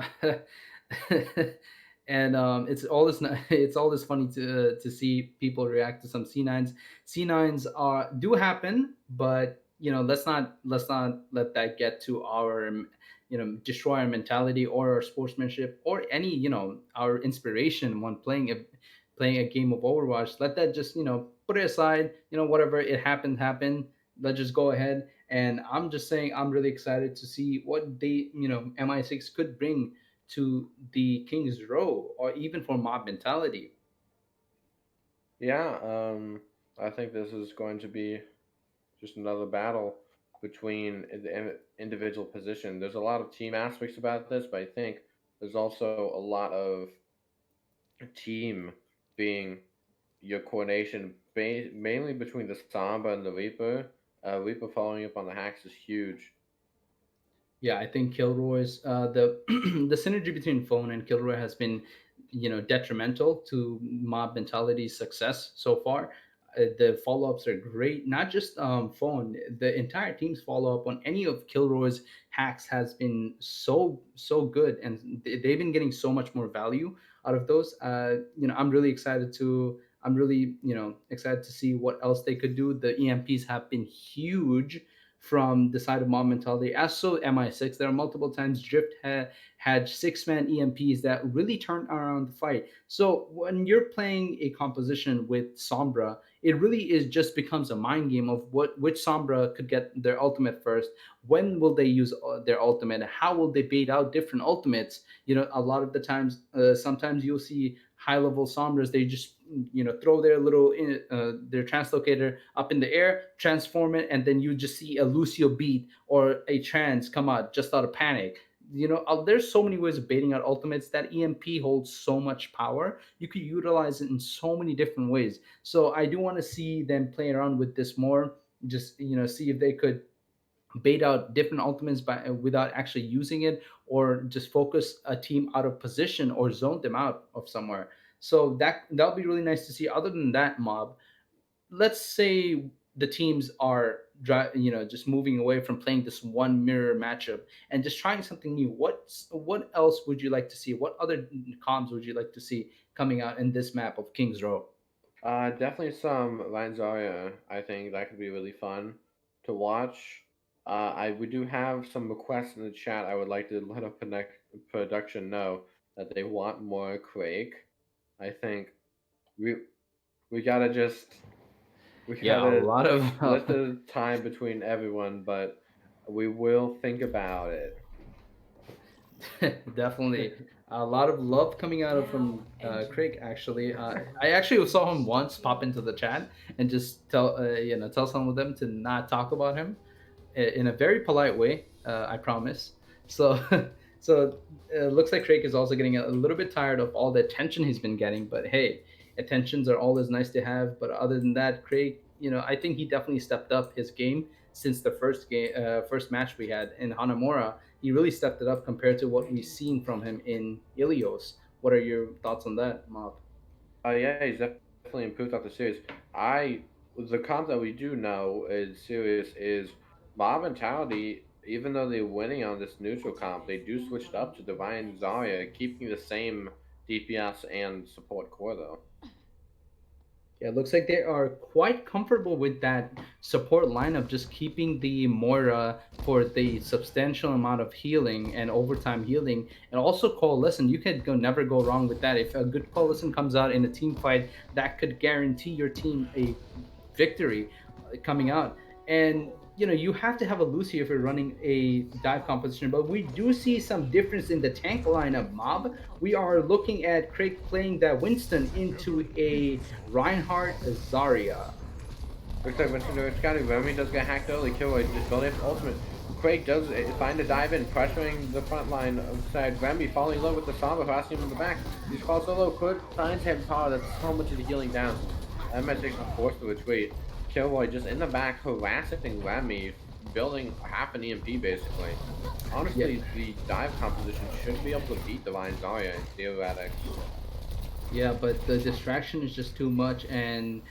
it's all this it's all this funny to see people react to some C9s. C9s are do happen, but let's not let that get to our destroy our mentality or our sportsmanship or any our inspiration when playing a game of Overwatch. Let that just put it aside. Whatever it happened. Let's just go ahead, and I'm just saying I'm really excited to see what MI6 could bring to the King's Row or even for mob mentality. Yeah, I think this is going to be just another battle between the individual position. There's a lot of team aspects about this, but I think there's also a lot of team being your coordination, mainly between the Samba and the Reaper. Reaper following up on the hacks is huge. Yeah, I think Kilroy's the the synergy between Phone and Kilroy has been, detrimental to Mob Mentality's success so far. The follow ups are great. Not just Phone, the entire team's follow up on any of Kilroy's hacks has been so good, and they've been getting so much more value out of those. I'm really excited to. I'm really, excited to see what else they could do. The EMPs have been huge from the side of Mob Mentality. As so MI6, there are multiple times Drift had six-man EMPs that really turned around the fight. So when you're playing a composition with Sombra, it really is just becomes a mind game of which Sombra could get their ultimate first. When will they use their ultimate? How will they bait out different ultimates? A lot of the times, sometimes you'll see high level Sombras. They just throw their little their translocator up in the air, transform it, and then you just see a Lucio beat or a trans come out just out of panic. There's so many ways of baiting out ultimates. That EMP holds so much power. You could utilize it in so many different ways. So I do want to see them play around with this more. Just see if they could bait out different ultimates without actually using it, or just focus a team out of position or zone them out of somewhere. So that'll be really nice to see. Other than that, Mob, let's say the teams are just moving away from playing this one mirror matchup and just trying something new. What else would you like to see? What other comms would you like to see coming out in this map of Kings Row? Definitely some Lanzaria. I think that could be really fun to watch. We do have some requests in the chat. I would like to let a production know that they want more Quake. I think we we gotta just we Yeah, a gotta lot of split the time between everyone, but we will think about it. definitely a lot of love coming out of from Craig. Actually, I actually saw him once pop into the chat and just tell some of them to not talk about him in a very polite way. I promise. So, so looks like Craig is also getting a little bit tired of all the attention he's been getting. But hey, attentions are always nice to have. But other than that, Craig, I think he definitely stepped up his game since the first match we had in Hanamura. He really stepped it up compared to what we've seen from him in Ilios. What are your thoughts on that, Mob? Yeah, he's definitely improved throughout the series. I the comp that we do know is serious is Mob Mentality. Even though they're winning on this neutral comp, they do switch it up to Divine Zarya, keeping the same DPS and support core though. Yeah, it looks like they are quite comfortable with that support lineup, just keeping the Moira for the substantial amount of healing and overtime healing, and also Coalescent. You can never go wrong with that. If a good Coalescent comes out in a team fight, that could guarantee your team a victory coming out. And you have to have a Lucy if you're running a dive composition. But we do see some difference in the tank lineup, Mob. We are looking at Craig playing that Winston into a Reinhardt Zarya. Looks like Winston doing scouting. Remy does get hacked early. Killjoy just building up ultimate. Craig does find a dive in, pressuring the front line of the side. Remy falling low with the Samba, harassing him in the back. He's falls so low. Quick finds him power. That's so much of the healing down. MI6 is forced to retreat. Killjoy just in the back harassing Remy, building half an EMP basically. Yeah, Honestly, the dive composition should be able to beat Divine Zarya in theoretics. yeah, but the distraction is just too much, and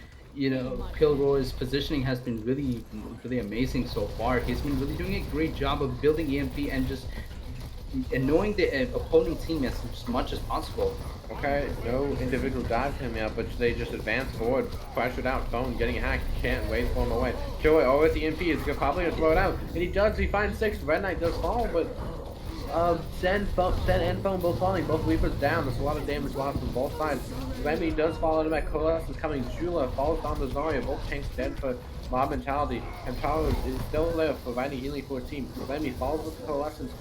Kilroy's positioning has been really, really amazing so far. He's been really doing a great job of building EMP and just annoying the opposing team as much as possible. Okay, no individual dive him yet, but they just advance forward, pressured out, phone getting hacked, can't wait for him away. Joey, oh, with the MP, is probably gonna throw it out, and he does, he finds six, Red Knight does fall, but Sen and Phone both falling, both Reapers down, there's a lot of damage lost from both sides. Remy does fall into that, Coalescence is coming, Jula falls down the Zarya, both tanks dead for Mob Mentality, and Power is still there providing healing for his team. Remy falls with the Coalescence,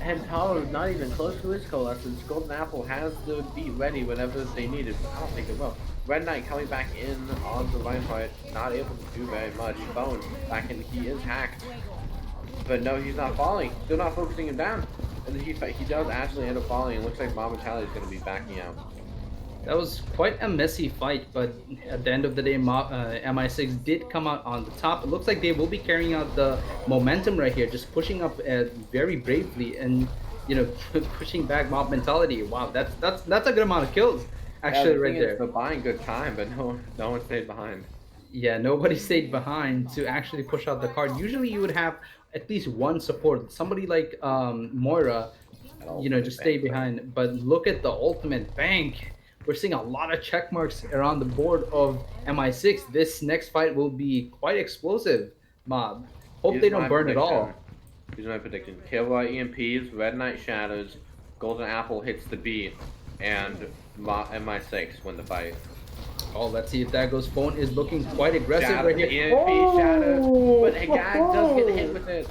and Tyler is not even close to his coalescence. Golden Apple has the beat ready whenever they need it, but I don't think it will. Red Knight coming back in on the Reinhardt, not able to do very much. Bone back in, he is hacked. But no, he's not falling. Still not focusing him down. And he does actually end up falling. It looks like Mama Tally is going to be backing out. That was quite a messy fight, but at the end of the day, MI6 did come out on the top. It looks like they will be carrying out the momentum right here, just pushing up very bravely and pushing back mob mentality. Wow, that's a good amount of kills, Yeah, actually, the right thing is, there. they're buying good time, but no one stayed behind. Yeah, nobody stayed behind to actually push out the card. Usually, you would have at least one support, somebody like Moira, At ultimate just stay bank there. behind. But look at the ultimate bank. We're seeing a lot of check marks around the board of MI6. This next fight will be quite explosive, Mob. Hope Here's they don't my burn it prediction. all. Here's my prediction. Killjoy EMPs, Red Knight Shadows, Golden Apple hits the beat, and MI6 win the fight. Oh, let's see if that goes. Phone is looking quite aggressive Shadow, right here. EMP Shadows, Oh, but a guy does get hit with it.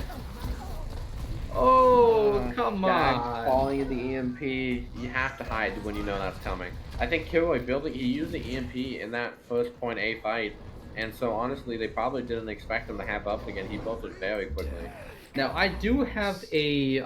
oh, come Guy on. falling in the EMP. You have to hide when you know that's coming. I think Killjoy building, he used the EMP in that first point A fight, and so honestly, they probably didn't expect him to have up again. He built it very quickly. Now I do have a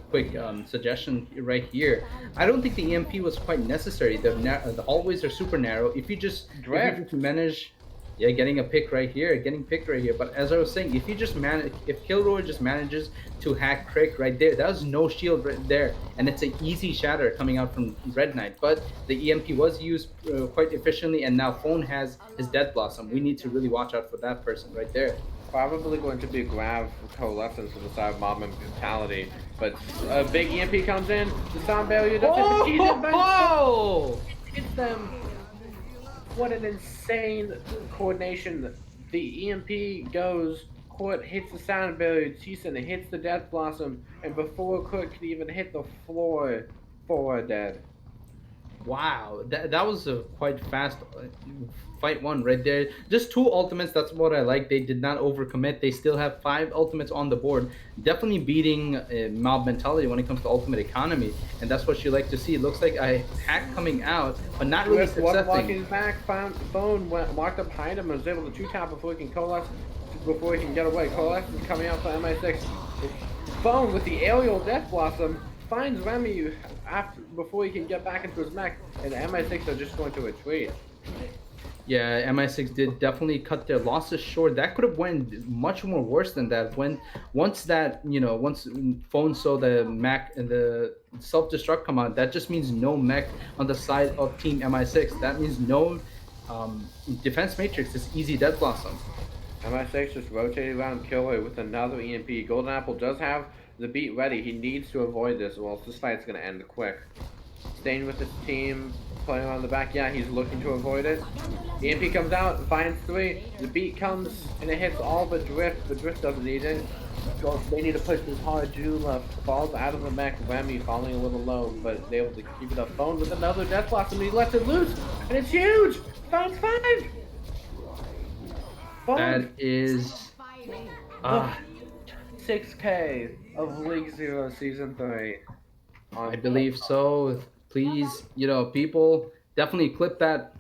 quick suggestion right here. I don't think the EMP was quite necessary. The hallways are super narrow. If you just Drift. manage, yeah, getting a pick right here, getting picked right here. But as I was saying, if you just manage, if Kilroy just manages to hack Crick right there, that was no shield right there, and it's an easy shatter coming out from Red Knight. But the EMP was used quite efficiently, and now Phone has his Death Blossom. We need to really watch out for that person right there. Probably going to be a grab for coalescence to the side of mob mentality, but a big EMP comes in, the sound barrier does hit the keys in, but Oh! hits them. What an insane coordination. The EMP goes, Court hits the sound barrier, Cheeson hits the Death Blossom, and before Court could even hit the floor, four are dead. Wow, that was a quite fast fight one right there. Just two ultimates. That's what I like. They did not overcommit. They still have five ultimates on the board. Definitely beating mob mentality when it comes to ultimate economy, and that's what you like to see. It looks like a hack coming out, but not really Swift wasn't successing. walking back, found phone, went, marked up behind him, and was able to two tap before he can coalesce, before he can get away. Coalesce is coming out for MI6. Phone with the aerial Death Blossom finds Remy after before he can get back into his mech, and the MI6 are just going to retreat. Yeah, MI6 did definitely cut their losses short. That could have went much more worse than that. Once phone saw the Mac and the self destruct come out, that just means no mech on the side of Team MI6. That means no defense matrix. It's easy Dead Blossom. MI6 just rotated around Killer with another EMP. Golden Apple does have the beat ready. He needs to avoid this, or else this fight's going to end quick. Staying with his team, playing on the back. Yeah, he's looking to avoid it. EMP comes out, finds three. The beat comes and it hits all but Drift. But Drift doesn't need it. So they need to push this hard. Jula falls out of the mech. Remy falling a little low, but they're able to keep it up. Phone with another Death Blossom. He lets it loose, and it's huge. Finds five. Phone That is uh 6K of League Zero Season 3 I on believe so. Please, people definitely clip that.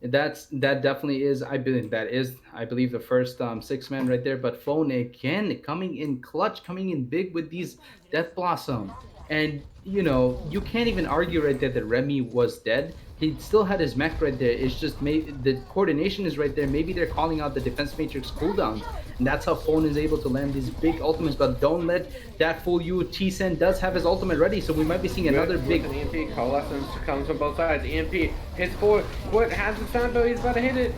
That definitely is. I believe the first six man right there. But Phone again coming in clutch, coming in big with these Death Blossom, and you can't even argue right there that Remy was dead. He still had his mech right there. It's just the coordination is right there. Maybe they're calling out the defense matrix cooldowns, and that's how Phone is able to land these big ultimates. But don't let that fool you. T-Sen does have his ultimate ready, so we might be seeing another big. an EMP. Coalescence comes from both sides. EMP hits forward. What has the sound though? He's about to hit it,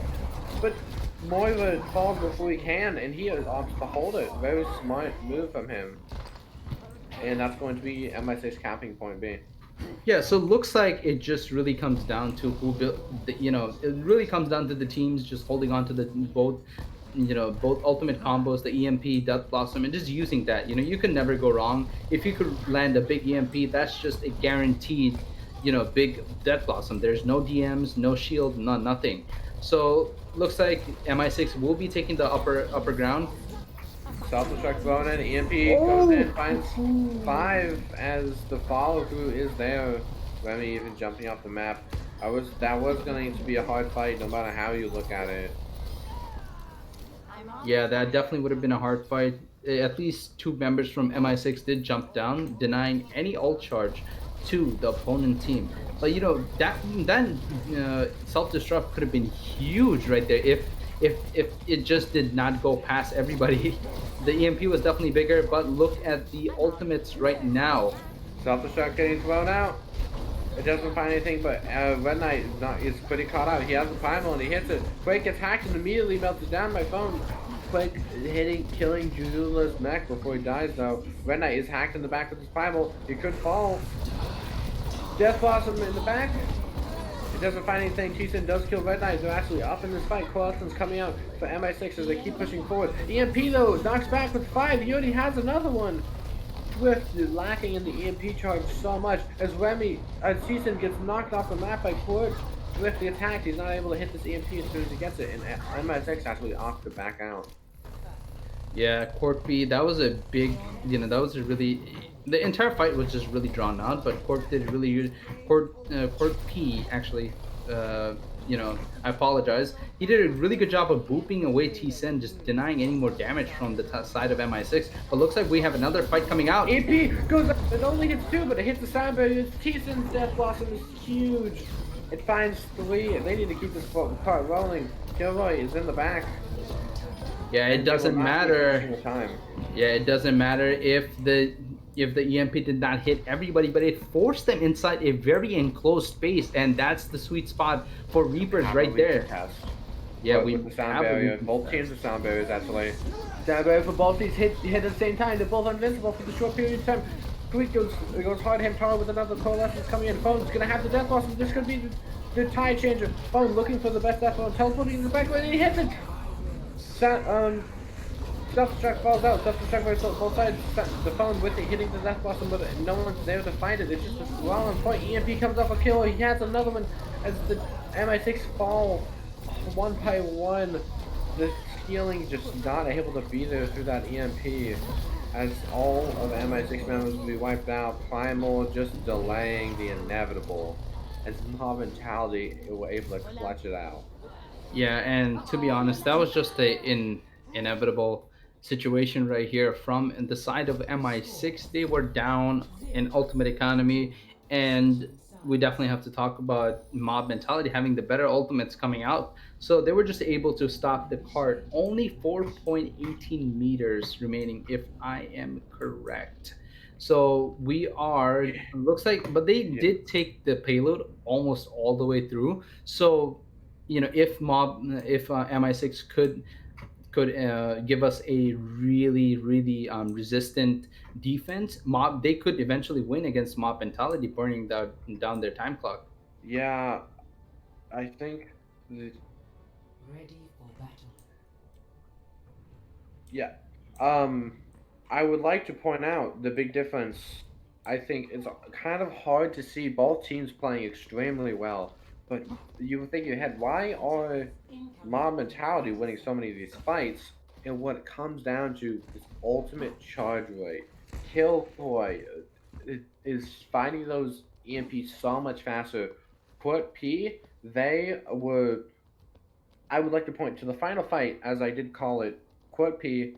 but Moira falls before he can, and he opts to hold it. Very smart move from him, and that's going to be MI6 capping point B. Yeah, so it looks like it just really comes down to who built. It really comes down to the teams just holding on to the both ultimate combos, the EMP, Death Blossom, and just using that. You can never go wrong. If you could land a big EMP, that's just a guaranteed, big Death Blossom. There's no DMs, no shield, nothing. So looks like MI6 will be taking the upper ground. Self-destruct thrown in, EMP goes in, finds five as the follow-through is there. Remy even jumping off the map. That was going to be a hard fight no matter how you look at it. Yeah, that definitely would have been a hard fight. At least two members from MI6 did jump down, denying any ult charge to the opponent team. But that self-destruct could have been huge right there if it just did not go past everybody. The EMP was definitely bigger, but look at the ultimates right now. Self-destruct getting thrown out. It doesn't find anything, but Red Knight is pretty caught out. He has the primal and he hits it. Quake gets hacked and immediately melted down by Phone. Quake killing Jula's mech before he dies though. Red Knight is hacked in the back with his primal. He could fall. Death Blossom in the back. It doesn't find anything. T-Sen does kill Red Knight. They're actually up in this fight. Coalescence coming out for MI6 as they keep pushing forward. EMP though knocks back with 5. He already has another one. Swift is lacking in the EMP charge so much as T-Sen gets knocked off the map by Court. Swift the attack. He's not able to hit this EMP as soon as he gets it, and MI6 actually opts to back out. Yeah, Court B, that was a big, that was a really, the entire fight was just really drawn out, but Court did really good. Court P actually, I apologize. He did a really good job of booping away T-Sen, just denying any more damage from the side of MI6. But looks like we have another fight coming out. EMP goes up, it only hits 2, but it hits the sound barrier. T-Sen's Death Blossom is huge. It finds 3, and they need to keep this part rolling. Kilroy is in the back. Yeah, it doesn't matter. Yeah, it doesn't matter if the EMP did not hit everybody, but it forced them inside a very enclosed space, and that's the sweet spot for Reapers right there. Yeah, we with the sound barrier. Both teams have sound barriers actually. Sound barrier for both teams hit at the same time. They're both invincible for the short period of time. Quick goes hard him power with another coalescence coming in. Phone's gonna have the death blossom. This could be the tide changer. Phone looking for the best death blossom, teleporting in the back lane, and he hits it. Self-destruct falls out. Self-destruct by both sides. The Phone with it hitting the death blossom, but no one's there to find it. It's just a well on point. EMP comes off a kill. He has another one as the MI6 fall one by one. The healing just not able to be there through that EMP. As all of MI6 members will be wiped out. Primal just delaying the inevitable. As Mob Mentality were able to clutch it out. Yeah, and to be honest, that was just a inevitable situation right here from the side of MI6. They were down in Ultimate Economy, and we definitely have to talk about Mob Mentality having the better ultimates coming out. So they were just able to stop the cart. Only 4.18 meters remaining, if I am correct. So we are looks like, but they did take the payload almost all the way through. So if MI6 could give us a really resistant defense, Mob they could eventually win against Mob Mentality, burning down their time clock. Yeah, I think. The, Ready for battle. yeah. Um, I would like to point out the big difference. I think it's kind of hard to see both teams playing extremely well, but you would think in your head, why are Incoming mob mentality winning so many of these fights? And what it comes down to is ultimate charge rate. Killboy is finding those EMPs so much faster. Put P, they were. I would like to point to the final fight, as I did call it. Quad P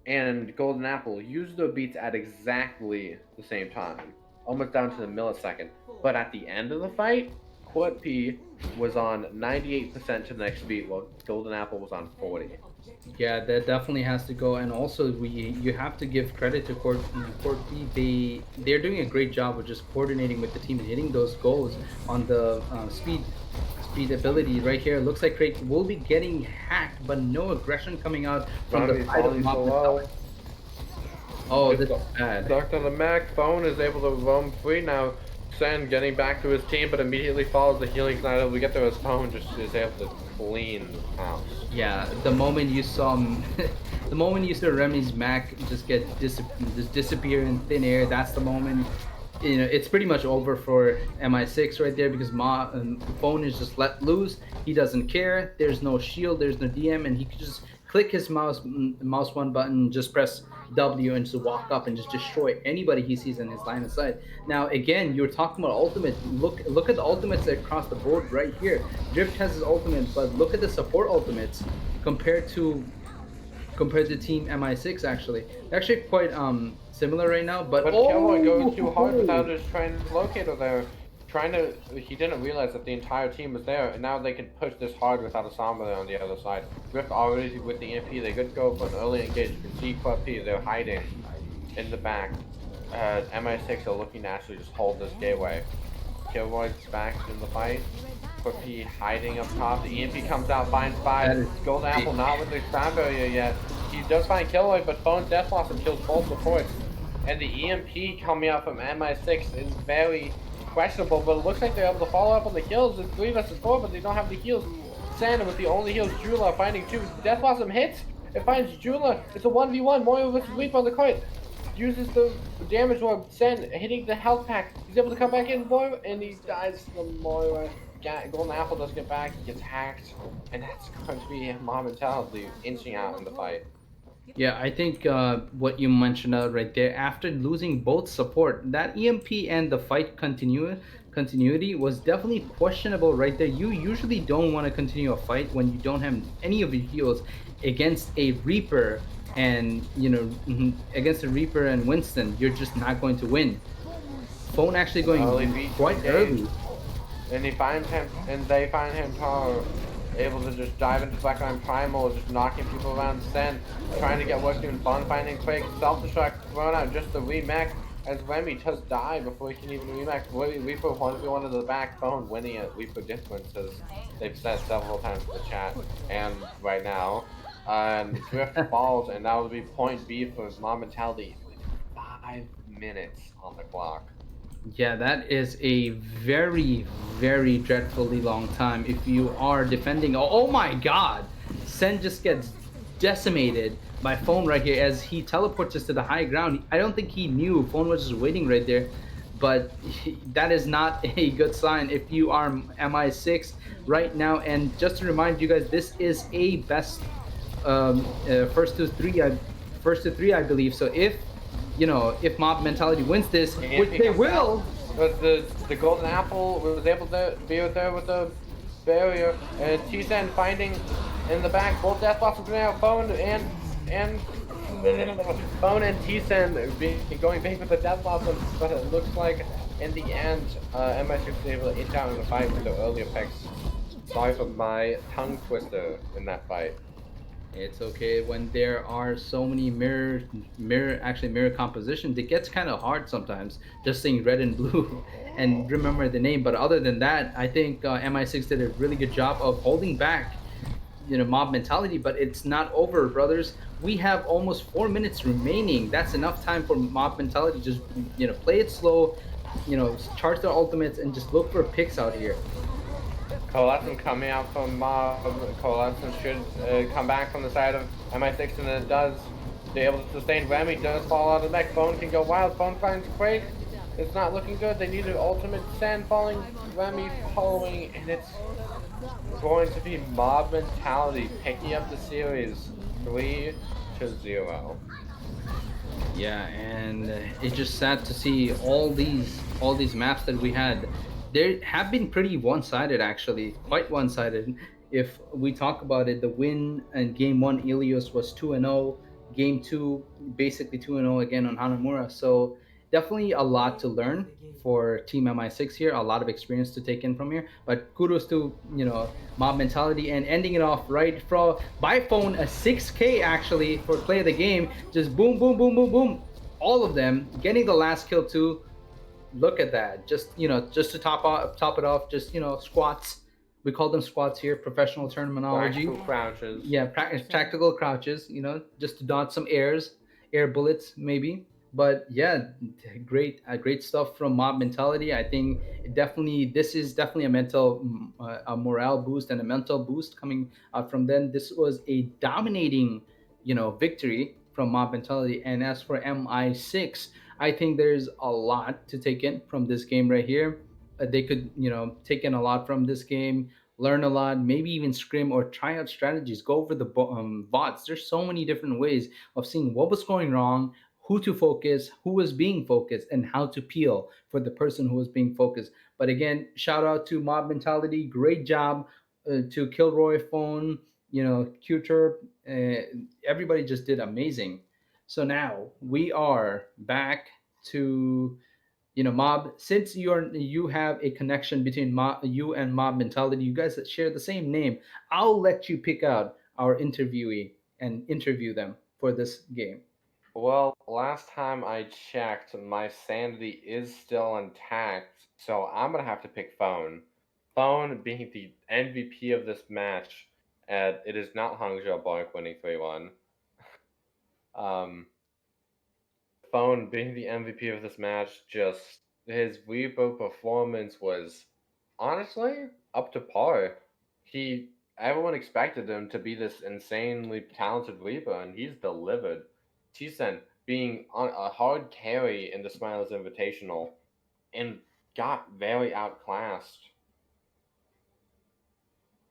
and Golden Apple used their beats at exactly the same time, almost down to the millisecond. But at the end of the fight, Quad P was on 98% to the next beat, while Golden Apple was on 40. Yeah, that definitely has to go. And also, we you have to give credit to Court B. They're doing a great job of just coordinating with the team and hitting those goals on the speed ability right here. Looks like Craig will be getting hacked, but no aggression coming out from the Zombie side of falling so Mob low. Mentality. Oh, Gets this is bad. knocked on the Mac. Phone is able to roam free now. Sen getting back to his team, but immediately follows the healing not able to get there. His phone just is able to clean house. Yeah, the moment you saw the moment you saw Remy's Mac just just disappear in thin air, that's the moment. It's pretty much over for MI6 right there because phone is just let loose. He doesn't care. There's no shield. There's no DM, and he could just click his mouse one button, just press W, and just walk up and just destroy anybody he sees in his line of sight. Now, again, you're talking about ultimate. Look at the ultimates across the board right here. Drift has his ultimate, but look at the support ultimates compared to Team MI6. Actually quite similar right now. But But Killboy goes too hard without his translocator there. He didn't realize that the entire team was there, and now they can push this hard without a Sombra there on the other side. Rift already with the EMP, they could go for an early engage. You can see Club P, they're hiding in the back. MI6 are looking to actually just hold this gateway. Killboy's back in the fight. Club P hiding up top. The EMP comes out, finds that five. is Golden Apple not with the ground barrier yet. He does find Killboy, but Phone's Death Blossom kills both supports. And the EMP coming out from MI6 is very questionable, but it looks like they're able to follow up on the kills. It's 3 versus 4, but they don't have the heals. Santa with the only heals. Jula finding 2. Death Blossom hits. It finds Jula. It's a 1v1. Moira versus Reaper on the court. Uses the damage orb. Sen hitting the health pack. He's able to come back in, Moira, and he dies from Moira. Golden Apple does get back. He gets hacked. And that's going to be Mob Mentality inching out in the fight. Yeah, I think what you mentioned right there, after losing both support, that EMP and the fight continuity was definitely questionable right there. You usually don't want to continue a fight when you don't have any of your heals against a Reaper and against a Reaper and Winston. You're just not going to win. Phone actually going Early beat quite engaged. early. And he finds him, and they find him able to just dive into Blackline Primal, just knocking people around Sen, trying to get work doing Bond finding quick, self-destruct, thrown out just the remake, as Remy does die before he can even remake. Reaper 1v1 to the backbone, winning it. Reaper difference, as they've said several times in the chat, and right now. And Drift falls, and that will be point B for his Mob Mentality. 5 minutes on the clock. Yeah, that is a very, very dreadfully long time if you are defending. Oh my god! Sen just gets decimated by Phone right here as he teleports us to the high ground. I don't think he knew Phone was just waiting right there, but that is not a good sign if you are MI6 right now. And just to remind you guys, this is a best first to three, I believe. So if Mob Mentality wins this, which they will. But the Golden Apple was able to be there with the barrier, and T-Sen finding in the back both Death Blossoms coming out, and Phone and T-Sen going big with the Death Blossom, but it looks like in the end MI6 was able to inch out in the fight with the early effects. Sorry for my tongue twister in that fight. It's okay when there are so many mirror compositions. It gets kind of hard sometimes just saying red and blue and remember the name. But other than that, I think MI6 did a really good job of holding back, Mob Mentality. But it's not over, brothers. We have almost 4 minutes remaining. That's enough time for Mob Mentality. Just play it slow, charge their ultimates and just look for picks out here. Coalescence coming out from Mob. Coalescence should come back from the side of MI6, and it does. Be able to sustain. Remy does fall out of the mech. Bone can go wild. Bone finds Quake. It's not looking good. They need an ultimate sand falling. Remy following, and it's going to be Mob Mentality picking up the series 3-0. Yeah, and it's just sad to see all these maps that we had. They have been pretty one-sided, actually, quite one-sided. If we talk about it, the win in game one, Ilios was 2-0. Game two, basically 2-0 again on Hanamura. So definitely a lot to learn for Team MI6 here. A lot of experience to take in from here. But kudos to mob mentality and ending it off right from by phone a 6K actually for play of the game. Just boom, boom, boom, boom, boom. All of them getting the last kill too. Look at that. Just to top it off, just squats. We call them squats here, professional terminology. Practical crouches. Yeah, tactical crouches, just to dodge some air bullets maybe. But yeah, great stuff from Mob Mentality. I think this is definitely a a morale boost and a mental boost coming out from them. This was a dominating, victory from Mob Mentality. And as for MI6, I think there's a lot to take in from this game right here. They could, take in a lot from this game, learn a lot, maybe even scrim or try out strategies, go over the bots. There's so many different ways of seeing what was going wrong, who to focus, who was being focused, and how to peel for the person who was being focused. But again, shout out to Mob Mentality. Great job to Kilroy Phone, Cuter. Everybody just did amazing. So now we are back to mob. Since you have a connection between you and mob mentality, you guys that share the same name, I'll let you pick out our interviewee and interview them for this game. Well, last time I checked, my sanity is still intact, so I'm gonna have to pick Phone. Phone being the MVP of this match, and it is not Hangzhou Bark winning 3-1. Um, Phone being the MVP of this match, just his Weibo performance was honestly up to par. Everyone expected him to be this insanely talented Weibo, and he's delivered. Chisen being a hard carry in the Smilers Invitational and got very outclassed.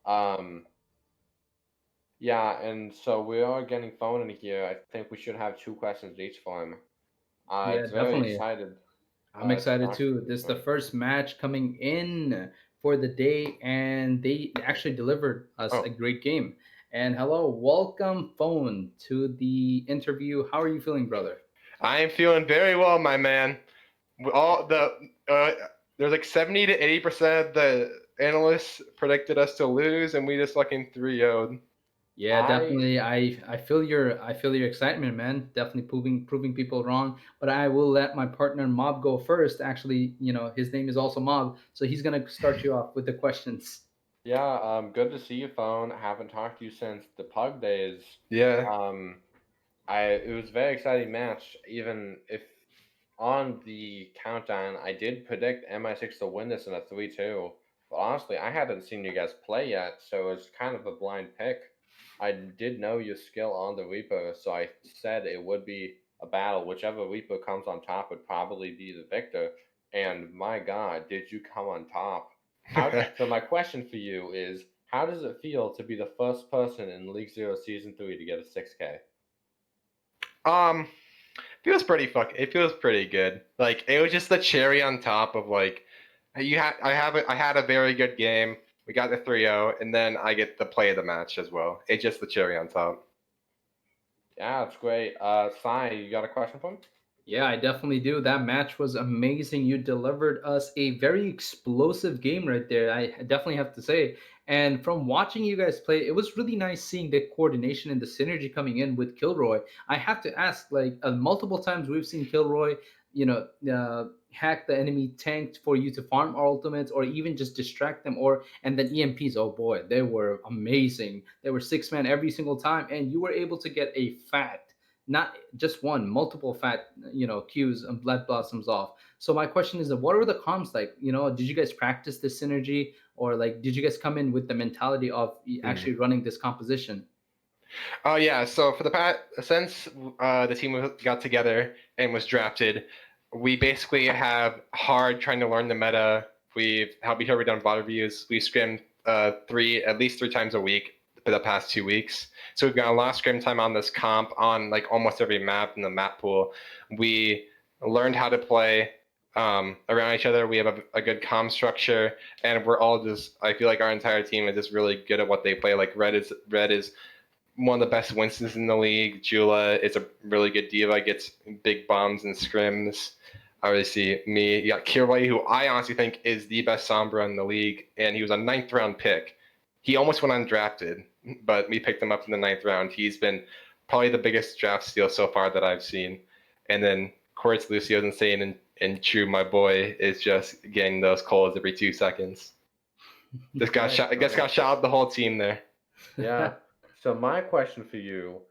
Um, yeah, and so we are getting Phone in here. I think we should have two questions each for him. Yeah, It's very definitely. excited I'm to excited talk to too. you. This is the first match coming in for the day, and they actually delivered us Oh, a great game. And hello, welcome, phone, to the interview. How are you feeling, brother? I am feeling very well, my man. All the uh, there's like 70 to 80% of the analysts predicted us to lose, and we just fucking 3-0'd. Yeah, I definitely. I feel your excitement, man. Definitely proving people wrong. But I will let my partner Mob go first. Actually, his name is also Mob, so he's gonna start you off with the questions. Yeah, good to see you, Phone. Haven't talked to you since the Pug days. Yeah. Um, it was a very exciting match. Even if on the countdown, I did predict MI6 to win this in a 3-2. But honestly, I hadn't seen you guys play yet, so it's kind of a blind pick. I did know your skill on the Reaper, so I said it would be a battle. Whichever Reaper comes on top would probably be the victor. And my God, did you come on top? So my question for you is, how does it feel to be the first person in League Zero Season 3 to get a 6K? um, feels pretty It feels pretty good. Like it was just the cherry on top of like I had a very good game. We got the 3-0, and then I get the play of the match as well. It's just the cherry on top. Yeah, it's great. Sai, you got a question for me? Yeah, I definitely do. That match was amazing. You delivered us a very explosive game right there. I definitely have to say. And from watching you guys play, it was really nice seeing the coordination and the synergy coming in with Kilroy. I have to ask, like, multiple times we've seen Kilroy, hack the enemy tank for you to farm ultimates or even just distract them. And then EMPs. Oh boy, they were amazing. They were 6 man every single time, and you were able to get a fat not just one, multiple fat, cues and blood blossoms off. So my question is, what are the comms like? Did you guys practice this synergy, or like, did you guys come in with the mentality of Mhm. actually running this composition? Oh yeah. So for the past since the team got together and was drafted, we basically have hard trying to learn the meta. We've how we done VOD reviews. We scrimmed at least three times a week for the past 2 weeks. So we've got a lot of scrim time on this comp on like almost every map in the map pool. We learned how to play around each other. We have a good comm structure, and we're all just. I feel like our entire team is just really good at what they play. Like Red is one of the best Winstons in the league. Jula is a really good diva, gets big bombs and scrims. Obviously, me. You got Kirwai, who I honestly think is the best Sombra in the league, and he was a ninth round pick. He almost went undrafted, but we picked him up in the ninth round. He's been probably the biggest draft steal so far that I've seen. And then Quartz Lucio's insane, and Chu, my boy, is just getting those calls every 2 seconds. Just got Nice, shot. I guess nice. got shot out the whole team there. Yeah. So my question for you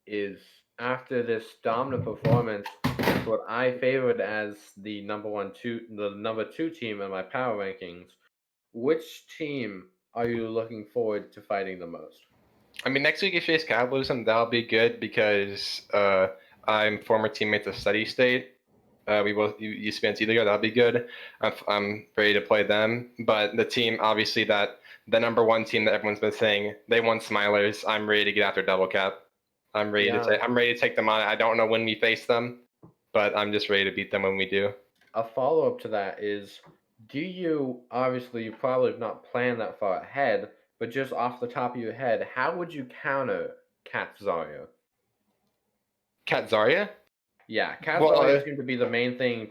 is, after this dominant performance, what I favored as the number two team in my power rankings, which team are you looking forward to fighting the most? I mean, next week if you face Capitalism, that'll be good because I'm former teammates of Steady State. We both used to be on T-League. That'll be good. I'm ready to play them. But the team, obviously, that the number one team that everyone's been saying, they won Smilers. I'm ready to get after Double Cap. Yeah. I'm ready to take them on. I don't know when we face them, but I'm just ready to beat them when we do. A follow up to that is, do you, obviously you probably have not planned that far ahead, but just off the top of your head, how would you counter Cat Zarya? Cat Zarya? Yeah, Cat Well, Zarya seemed to be the main thing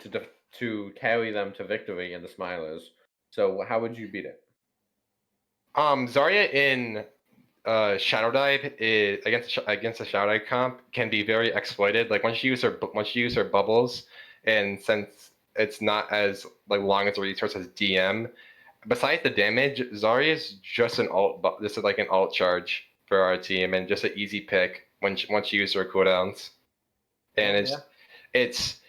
to carry them to victory in the Smilers. So how would you beat it? Zarya in Shadow Dive is against the Shadow Dive comp can be very exploited. Like once you use her bubbles, and since it's not as like long as a resource as DM, besides the damage, Zarya is just an alt. This is like an alt charge for our team, and just an easy pick once you use her cooldowns. And Oh yeah. it's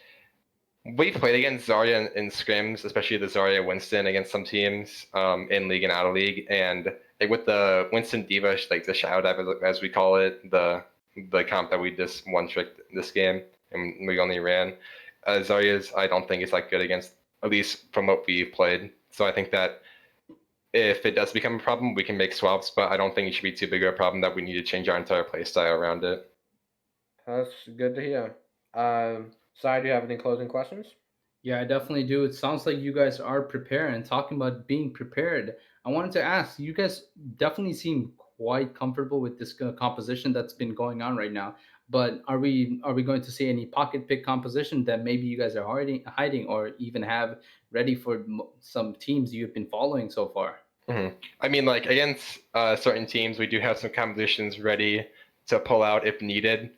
we've played against Zarya in scrims, especially the Zarya Winston against some teams in league and out of league, and like with the Winston Diva, like the Shadow Dive as we call it, the comp that we just one tricked this game and we only ran. Zarya's I don't think is that good against, at least from what we've played. So I think that if it does become a problem, we can make swaps, but I don't think it should be too big of a problem that we need to change our entire playstyle around it. That's good to hear. Sai, do you have any closing questions? Yeah, I definitely do. It sounds like you guys are prepared. And talking about being prepared, I wanted to ask, you guys definitely seem quite comfortable with this composition that's been going on right now. But are we going to see any pocket pick composition that maybe you guys are hiding, or even have ready for some teams you've been following so far? I mean, like against certain teams, we do have some compositions ready to pull out if needed.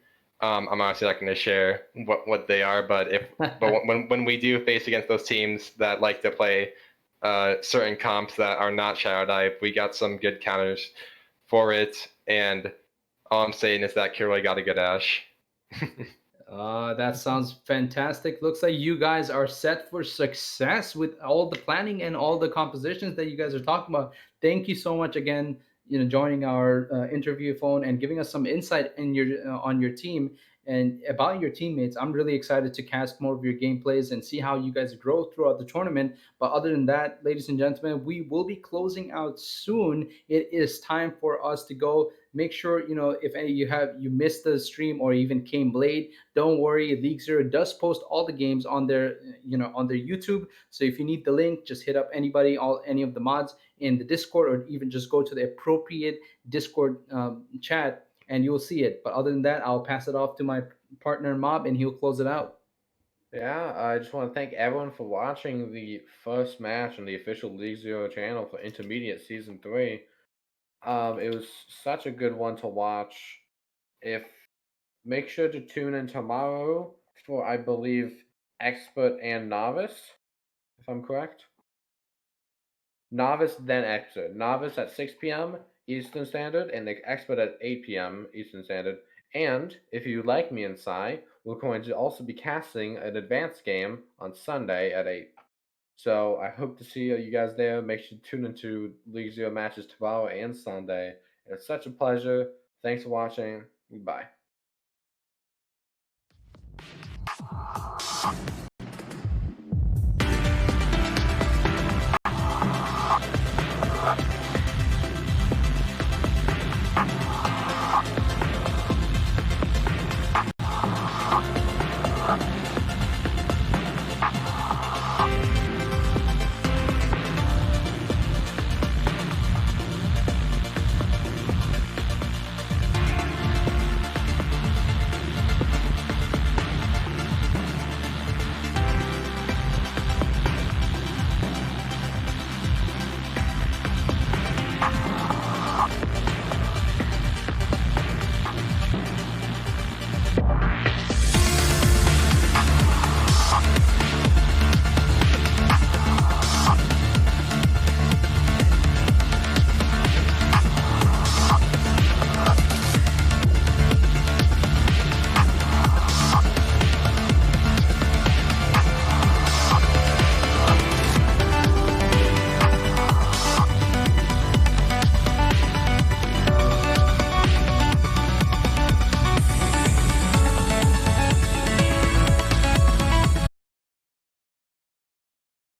I'm obviously not going to share what they are, but when we do face against those teams that like to play certain comps that are not Shadow Dive, we got some good counters for it. And all I'm saying is that Kiroi got a good Ash. That sounds fantastic. Looks like you guys are set for success with all the planning and all the compositions that you guys are talking about. Thank you so much again, joining our interview phone and giving us some insight in your on your team and about your teammates. I'm really excited to cast more of your gameplays and see how you guys grow throughout the tournament. But other than that, ladies and gentlemen, we will be closing out soon. It is time for us to go. Make sure if any you missed the stream or even came late, don't worry, League Zero does post all the games on their on their YouTube. So if you need the link, just hit up any of the mods in the Discord, or even just go to the appropriate Discord chat and you'll see it. But other than that, I'll pass it off to my partner Mob and he'll close it out. Yeah, I just want to thank everyone for watching the first match on the official League Zero channel for Intermediate Season 3. It was such a good one to watch. If Make sure to tune in tomorrow for, I believe, Expert and Novice, if I'm correct. Novice, then Expert. Novice at 6 p.m. Eastern Standard, and the Expert at 8 p.m. Eastern Standard. And if you like me and Sai, we're going to also be casting an advanced game on Sunday at 8. So I hope to see you guys there. Make sure to tune into League Zero matches tomorrow and Sunday. It's such a pleasure. Thanks for watching. Goodbye.